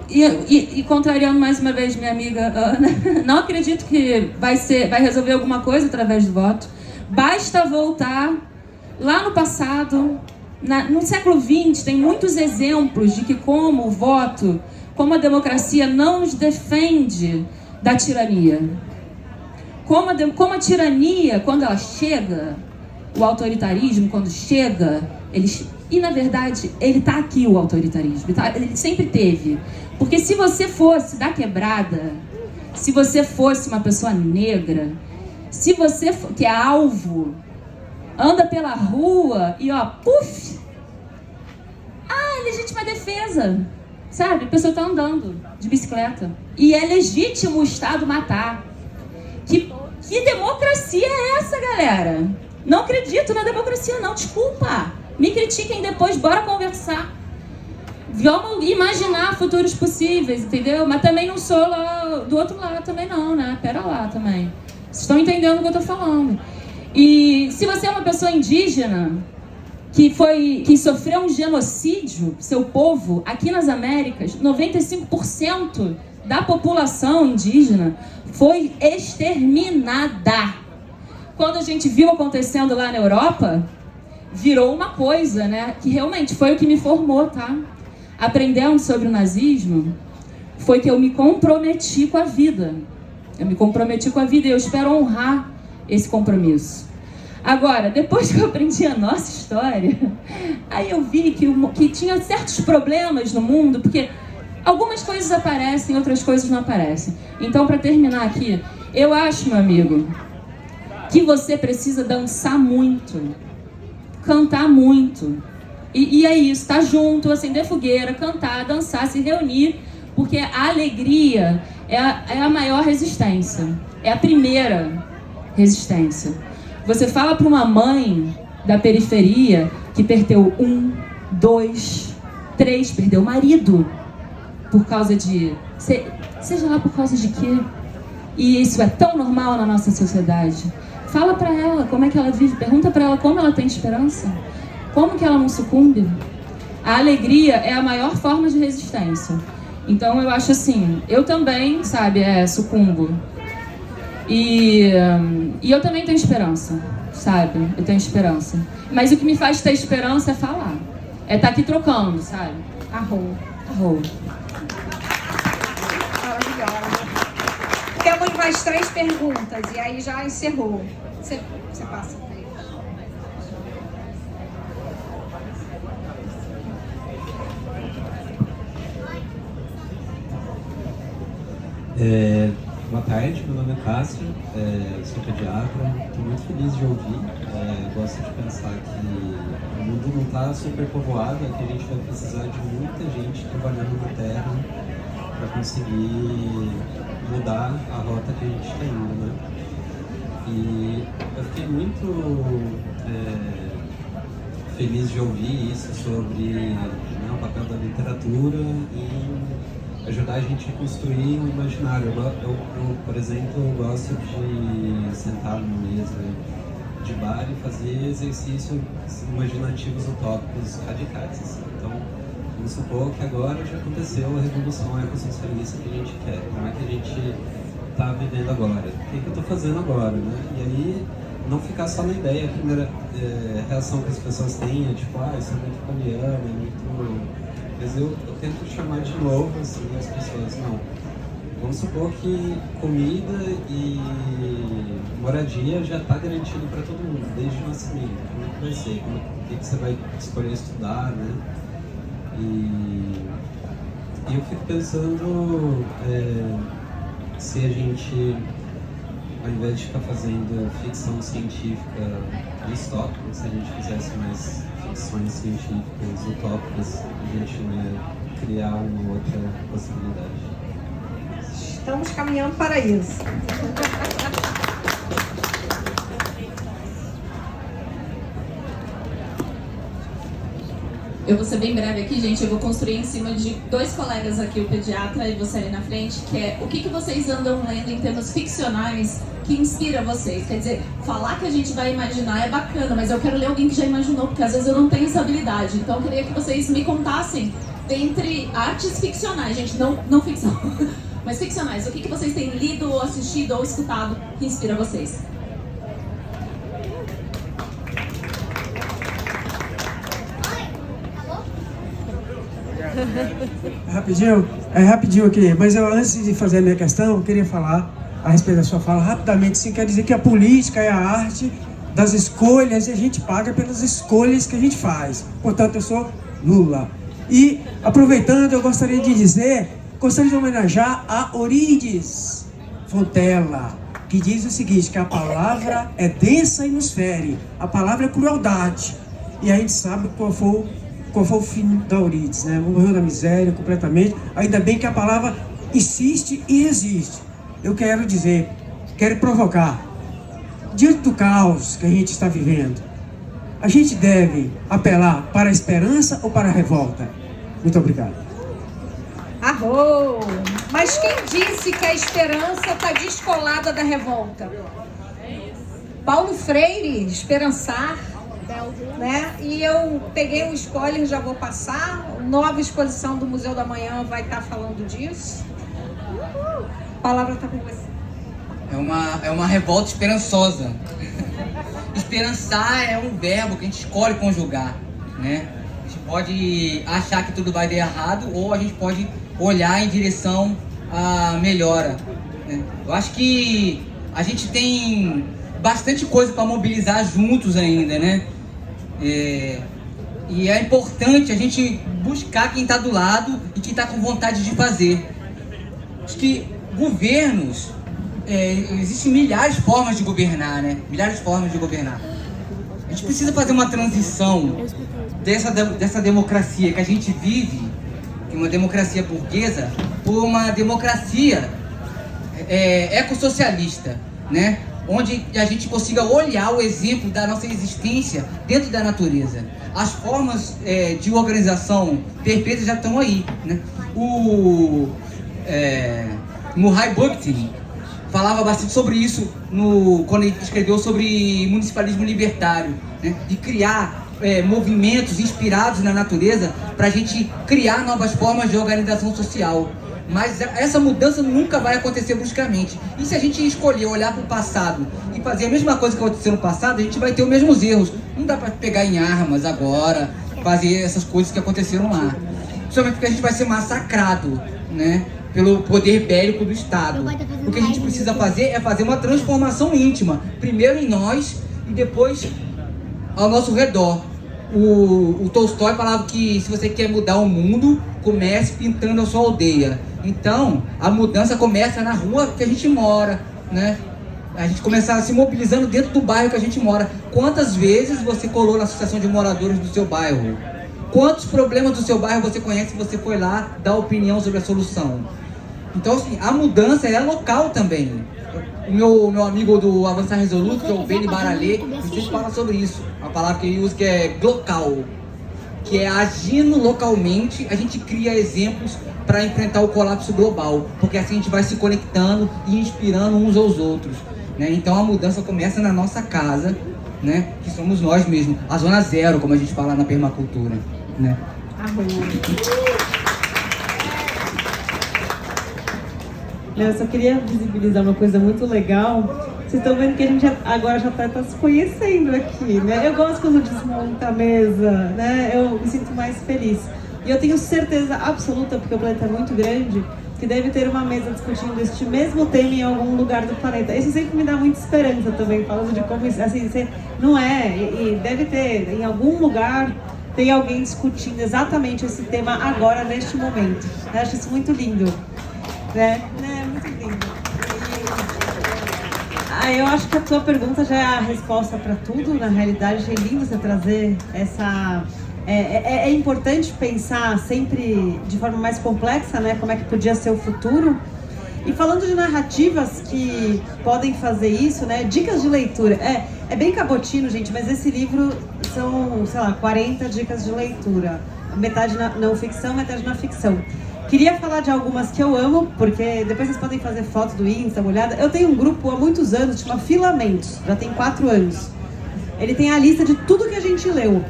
E contrariando mais uma vez minha amiga Ana, não acredito que vai resolver alguma coisa através do voto. Basta voltar lá no passado, no século XX, tem muitos exemplos de que como o voto, como a democracia não nos defende da tirania. Como a tirania, quando ela chega, o autoritarismo, quando chega, e na verdade, ele está aqui, o autoritarismo, ele sempre teve. Porque se você fosse da quebrada, se você fosse uma pessoa negra, se você que é alvo, anda pela rua e puf! Legítima defesa, sabe? A pessoa está andando de bicicleta. E é legítimo o Estado matar. Que democracia é essa, galera? Não acredito na democracia, não, desculpa. Me critiquem depois, bora conversar. Vamos imaginar futuros possíveis, entendeu? Mas também não sou lá do outro lado também não, né? Pera lá também. Vocês estão entendendo o que eu tô falando. E se você é uma pessoa indígena que sofreu um genocídio, seu povo, aqui nas Américas, 95% da população indígena foi exterminada. Quando a gente viu acontecendo lá na Europa, virou uma coisa, né? Que realmente foi o que me formou, tá? Aprendendo sobre o nazismo, foi que eu me comprometi com a vida. Eu me comprometi com a vida e eu espero honrar esse compromisso. Agora, depois que eu aprendi a nossa história, aí eu vi que tinha certos problemas no mundo, porque algumas coisas aparecem, outras coisas não aparecem. Então, para terminar aqui, eu acho, meu amigo, que você precisa dançar muito, cantar muito. E é isso, estar junto, acender fogueira, cantar, dançar, se reunir, porque a alegria é a maior resistência, é a primeira resistência. Você fala para uma mãe da periferia que perdeu 1, 2, 3, perdeu o marido por causa de... seja lá por causa de quê? E isso é tão normal na nossa sociedade. Fala para ela como é que ela vive, pergunta para ela como ela tem esperança. Como que ela não sucumbe? A alegria é a maior forma de resistência. Então eu acho assim, eu também, sabe, sucumbo. E eu também tenho esperança, sabe? Eu tenho esperança. Mas o que me faz ter esperança é falar. É estar aqui trocando, sabe? Arrou. Maravilhosa. Temos mais 3 perguntas e aí já encerrou. Você passa. Boa tarde, meu nome é Cássio, sou pediatra, estou muito feliz de ouvir. Gosto de pensar que o mundo não está superpovoado, que a gente vai precisar de muita gente trabalhando na terra para conseguir mudar a rota que a gente está indo, né? E eu fiquei muito feliz de ouvir isso sobre o papel da literatura e ajudar a gente a construir um imaginário. Eu, por exemplo, gosto de sentar numa mesa de bar e fazer exercícios imaginativos utópicos radicais. Assim. Então, vamos supor que agora já aconteceu a revolução ecossocialista que a gente quer. Como é que a gente está vivendo agora? O que eu estou fazendo agora? Né? E aí, não ficar só na ideia. A primeira reação que as pessoas têm é tipo, isso é muito poliana, é muito... Mas eu tento chamar de novo assim, as pessoas, não. Vamos supor que comida e moradia já está garantido para todo mundo, desde o nascimento. Como é que vai ser? O que você vai escolher estudar, né? E eu fico pensando se a gente, ao invés de ficar fazendo ficção científica distópica, se a gente fizesse mais ficções científicas utópicas, a gente não ia criar uma outra possibilidade. Estamos caminhando para isso. Eu vou ser bem breve aqui, gente. Eu vou construir em cima de dois colegas aqui, o pediatra e você ali na frente, que é o que vocês andam lendo em termos ficcionais que inspira vocês. Quer dizer, falar que a gente vai imaginar é bacana, mas eu quero ler alguém que já imaginou, porque às vezes eu não tenho essa habilidade. Então eu queria que vocês me contassem, dentre artes ficcionais, gente, não ficção, mas ficcionais, o que vocês têm lido, ou assistido, ou escutado que inspira vocês? Rapidinho aqui, mas eu, antes de fazer a minha questão, eu queria falar a respeito da sua fala rapidamente. Sim, quer dizer que a política é a arte das escolhas e a gente paga pelas escolhas que a gente faz. Portanto, eu sou Lula. E, aproveitando, eu gostaria de homenagear a Eurídice Fontella, que diz o seguinte, que a palavra é densa e nos fere, a palavra é crueldade. E a gente sabe qual foi o fim da Eurídice, né? Morreu na miséria completamente. Ainda bem que a palavra insiste e resiste. Eu quero dizer, quero provocar, diante do caos que a gente está vivendo, a gente deve apelar para a esperança ou para a revolta? Muito obrigado. Arrou! Mas quem disse que a esperança está descolada da revolta? Paulo Freire, esperançar, né? E eu peguei um spoiler, já vou passar. Nova exposição do Museu da Manhã vai estar falando disso. A palavra está com você. É uma revolta esperançosa. Esperançar é um verbo que a gente escolhe conjugar, né? A gente pode achar que tudo vai dar errado ou a gente pode olhar em direção à melhora, né? Eu acho que a gente tem bastante coisa para mobilizar juntos ainda, né? E é importante a gente buscar quem está do lado e quem está com vontade de fazer. Acho que governos, existem milhares de formas de governar, né? Milhares de formas de governar. A gente precisa fazer uma transição dessa democracia que a gente vive, que é uma democracia burguesa, por uma democracia ecossocialista, né? Onde a gente consiga olhar o exemplo da nossa existência dentro da natureza. As formas de organização perfeita já estão aí, né? O Murray Bookchin falava bastante sobre isso quando ele escreveu sobre municipalismo libertário, né? De criar movimentos inspirados na natureza para a gente criar novas formas de organização social. Mas essa mudança nunca vai acontecer bruscamente. E se a gente escolher olhar para o passado e fazer a mesma coisa que aconteceu no passado, a gente vai ter os mesmos erros. Não dá para pegar em armas agora, fazer essas coisas que aconteceram lá. Principalmente porque a gente vai ser massacrado, né, pelo poder bélico do Estado. O que a gente precisa fazer é fazer uma transformação íntima. Primeiro em nós e depois ao nosso redor. O Tolstói falava que se você quer mudar o mundo, comece pintando a sua aldeia. Então, a mudança começa na rua que a gente mora, né? A gente começa se mobilizando dentro do bairro que a gente mora. Quantas vezes você colou na associação de moradores do seu bairro? Quantos problemas do seu bairro você conhece e você foi lá dar opinião sobre a solução? Então, assim, a mudança é local também. O meu amigo do Avançar Resoluto, que é o Beni Baralê, ele sempre fala sobre isso. A palavra que ele usa que é local, que é agindo localmente, a gente cria exemplos para enfrentar o colapso global, porque assim a gente vai se conectando e inspirando uns aos outros, né? Então a mudança começa na nossa casa né? Que somos nós mesmos, a zona zero, como a gente fala na permacultura, né? Eu só queria visibilizar uma coisa muito legal. Vocês estão vendo que a gente agora já tá se conhecendo aqui, né? Eu gosto quando desmonta a mesa, né? Eu me sinto mais feliz. E eu tenho certeza absoluta, porque o planeta é muito grande, que deve ter uma mesa discutindo este mesmo tema em algum lugar do planeta. Isso sempre me dá muita esperança também, falando de como isso, assim, não é, e deve ter, em algum lugar, tem alguém discutindo exatamente esse tema agora, neste momento. Eu acho isso muito lindo, né? Muito lindo. Eu acho que a tua pergunta já é a resposta para tudo, na realidade. Achei lindo você trazer essa... É importante pensar sempre de forma mais complexa, né? Como é que podia ser o futuro. E falando de narrativas que podem fazer isso, né? Dicas de leitura. É bem cabotino, gente, mas esse livro são, sei lá, 40 dicas de leitura. Metade na não ficção, metade na ficção. Queria falar de algumas que eu amo, porque depois vocês podem fazer fotos do Insta, uma olhada. Eu tenho um grupo há muitos anos, chama Filamentos, já tem 4 anos. Ele tem a lista de tudo que a gente leu,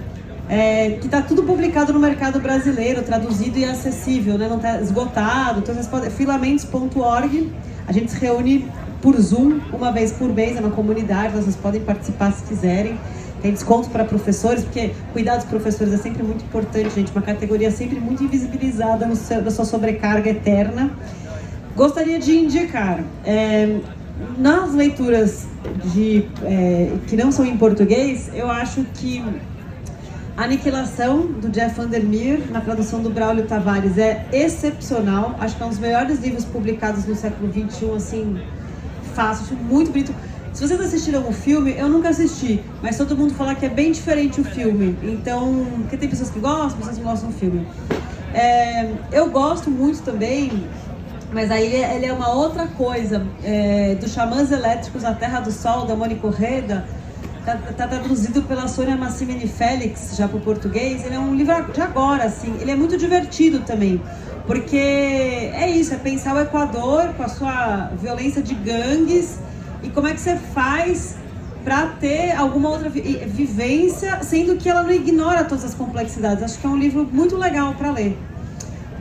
que está tudo publicado no mercado brasileiro, traduzido e acessível, né? Não está esgotado. Então vocês podem, filamentos.org, a gente se reúne por Zoom uma vez por mês, é uma comunidade, vocês podem participar se quiserem. Tem desconto para professores, porque cuidar dos professores é sempre muito importante, gente. Uma categoria sempre muito invisibilizada na sua sobrecarga eterna. Gostaria de indicar, nas leituras que não são em português, eu acho que Aniquilação, do Jeff Vandermeer, na tradução do Braulio Tavares, é excepcional. Acho que é um dos melhores livros publicados no século XXI, assim, fácil, acho muito bonito. Se vocês assistiram o filme, eu nunca assisti, mas todo mundo fala que é bem diferente o filme. Então, porque tem pessoas que gostam, pessoas que não gostam do filme. Eu gosto muito também, mas aí ele é uma outra coisa, do Xamãs Elétricos, A Terra do Sol, da Mônica Orreda. Tá traduzido pela Sônia Massimini Félix, já para o português. Ele é um livro de agora, assim. Ele é muito divertido também, porque é isso, é pensar o Equador com a sua violência de gangues e como é que você faz para ter alguma outra vivência, sendo que ela não ignora todas as complexidades. Acho que é um livro muito legal para ler.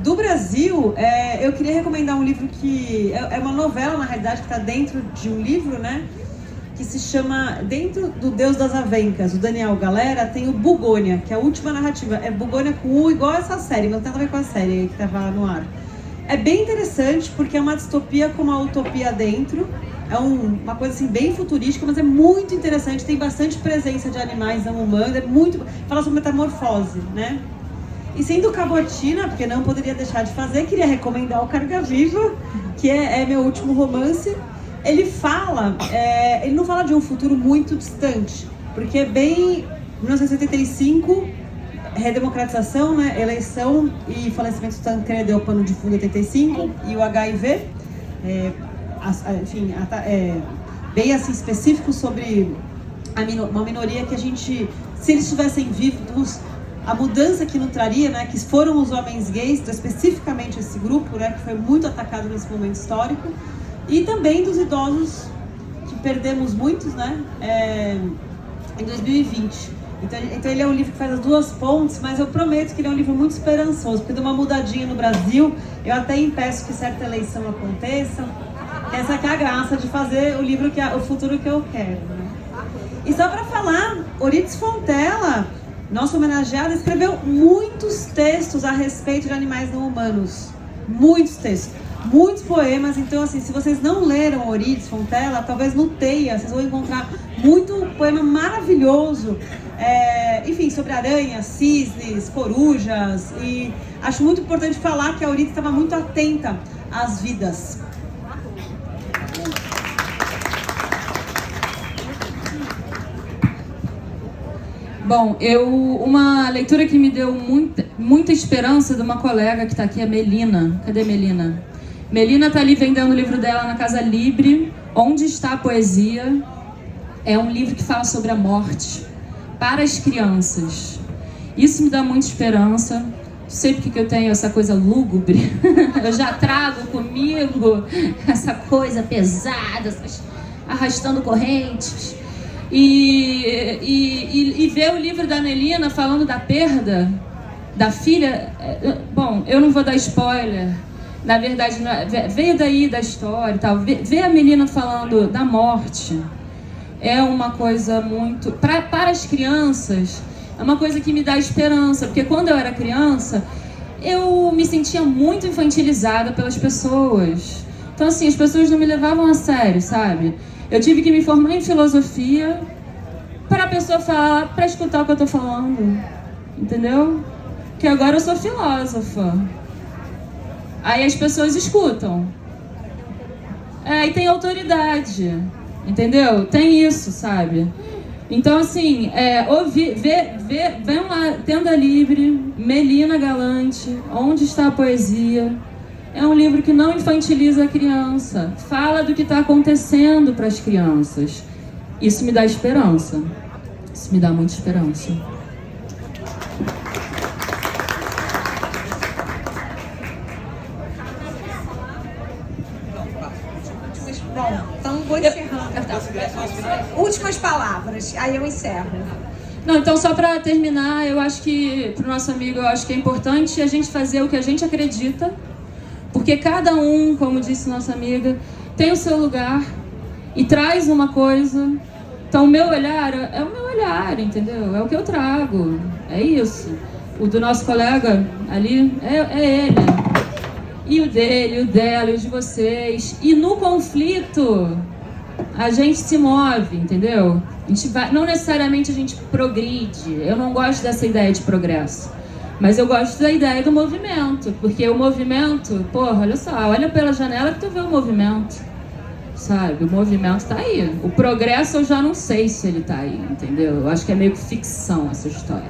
Do Brasil, eu queria recomendar um livro que é uma novela, na realidade, que está dentro de um livro, né? Que se chama Dentro do Deus das Avencas, o Daniel Galera. Tem o Bugônia, que é a última narrativa. É Bugônia com U, igual essa série, não tem nada a ver com a série que estava no ar. É bem interessante, porque é uma distopia com uma utopia dentro. É uma coisa assim bem futurística, mas é muito interessante. Tem bastante presença de animais não humanos. Fala sobre metamorfose, né? E sendo cabotina, porque não poderia deixar de fazer, queria recomendar o Carga Viva, que é meu último romance. Ele não fala de um futuro muito distante, porque é bem 1985, redemocratização, né, eleição e falecimento do Tancredo é o pano de fundo 85, e o HIV, bem assim específico sobre uma minoria que a gente, se eles estivessem vivos, a mudança que não traria, né, que foram os homens gays, então, especificamente esse grupo, né, que foi muito atacado nesse momento histórico. E também dos idosos, que perdemos muitos, né, em 2020. Então ele é um livro que faz as duas pontes, mas eu prometo que ele é um livro muito esperançoso, porque deu uma mudadinha no Brasil. Eu até impeço que certa eleição aconteça. Essa que é a graça de fazer o futuro que eu quero, né? E só para falar, Eurídice Fontella, nossa homenageada, escreveu muitos textos a respeito de animais não humanos. Muitos textos. Muitos poemas, então assim, se vocês não leram Eurídice Fontella, talvez no Teia, vocês vão encontrar muito poema maravilhoso, enfim, sobre aranhas, cisnes, corujas, e acho muito importante falar que a Eurídice estava muito atenta às vidas. Bom, uma leitura que me deu muita esperança de uma colega que está aqui, a Melina. Cadê Melina? Melina está ali vendendo o livro dela na Casa Libre, Onde Está a Poesia. É um livro que fala sobre a morte para as crianças. Isso me dá muita esperança. Sempre que eu tenho essa coisa lúgubre, eu já trago comigo essa coisa pesada, arrastando correntes. E ver o livro da Melina falando da perda da filha. Bom, eu não vou dar spoiler. Na verdade, veio daí da história e tal. Ver a Melina falando da morte é uma coisa muito... Para as crianças, é uma coisa que me dá esperança. Porque quando eu era criança, eu me sentia muito infantilizada pelas pessoas. Então, assim, as pessoas não me levavam a sério, sabe? Eu tive que me formar em filosofia para a pessoa falar, para escutar o que eu tô falando. Entendeu? Porque agora eu sou filósofa. Aí as pessoas escutam. E tem autoridade. Entendeu? Tem isso, sabe? Então, assim, vem lá, Tenda Livre, Melina Galante, Onde Está a Poesia? É um livro que não infantiliza a criança. Fala do que está acontecendo para as crianças. Isso me dá esperança. Isso me dá muita esperança. Bom, então vou encerrando. Últimas palavras, aí eu encerro. Não, então só para terminar, eu acho que, para o nosso amigo, eu acho que é importante a gente fazer o que a gente acredita. Porque cada um, como disse nossa amiga, tem o seu lugar e traz uma coisa. Então o meu olhar é o meu olhar, entendeu? É o que eu trago, é isso. O do nosso colega ali é ele. E o dele, o dela, e o de vocês. E no conflito, a gente se move, entendeu? A gente vai, não necessariamente a gente progride. Eu não gosto dessa ideia de progresso. Mas eu gosto da ideia do movimento, porque o movimento, porra, olha só, olha pela janela que tu vê o movimento, sabe? O movimento tá aí. O progresso eu já não sei se ele tá aí, entendeu? Eu acho que é meio que ficção essa história.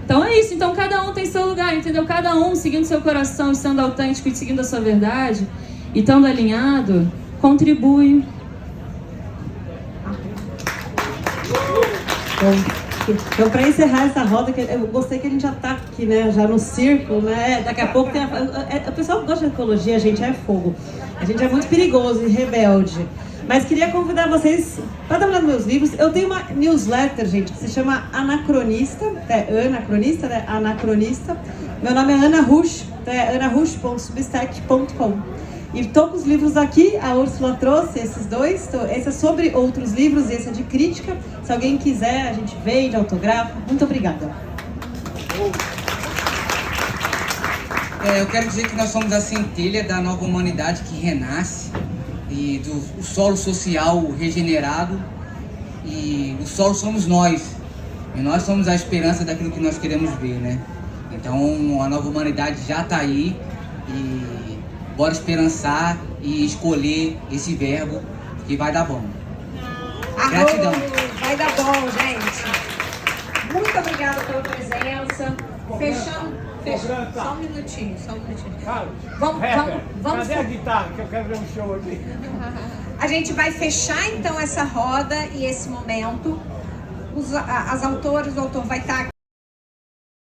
Então é isso, então cada um tem seu lugar, entendeu? Cada um seguindo seu coração, sendo autêntico e seguindo a sua verdade, e estando alinhado, contribui. Então, para encerrar essa roda, eu gostei que a gente já tá aqui, né? Já no círculo, né? Daqui a pouco tem o pessoal que gosta de ecologia, a gente é fogo. A gente é muito perigoso e rebelde. Mas queria convidar vocês para dar uma olhada nos meus livros. Eu tenho uma newsletter, gente, que se chama Anacronista. Anacronista, né? Anacronista. Meu nome é Ana Rusch, anarusch.substack.com. E estou com os livros aqui, a Úrsula trouxe esses dois. Esse é sobre outros livros e esse é de crítica. Se alguém quiser, a gente vende, autografa. Muito obrigada. Eu quero dizer que nós somos a centelha da nova humanidade que renasce, e do solo social regenerado, e o solo somos nós. E nós somos a esperança daquilo que nós queremos ver, né? Então a nova humanidade já está aí, e bora esperançar e escolher esse verbo que vai dar bom. Gratidão. Vai dar bom, gente. Muito obrigada pela presença. Fechando. Só um minutinho. Carlos, vamos. Cadê a guitarra que eu quero ver um show aqui? A gente vai fechar então essa roda e esse momento. As autoras, o autor vai estar aqui.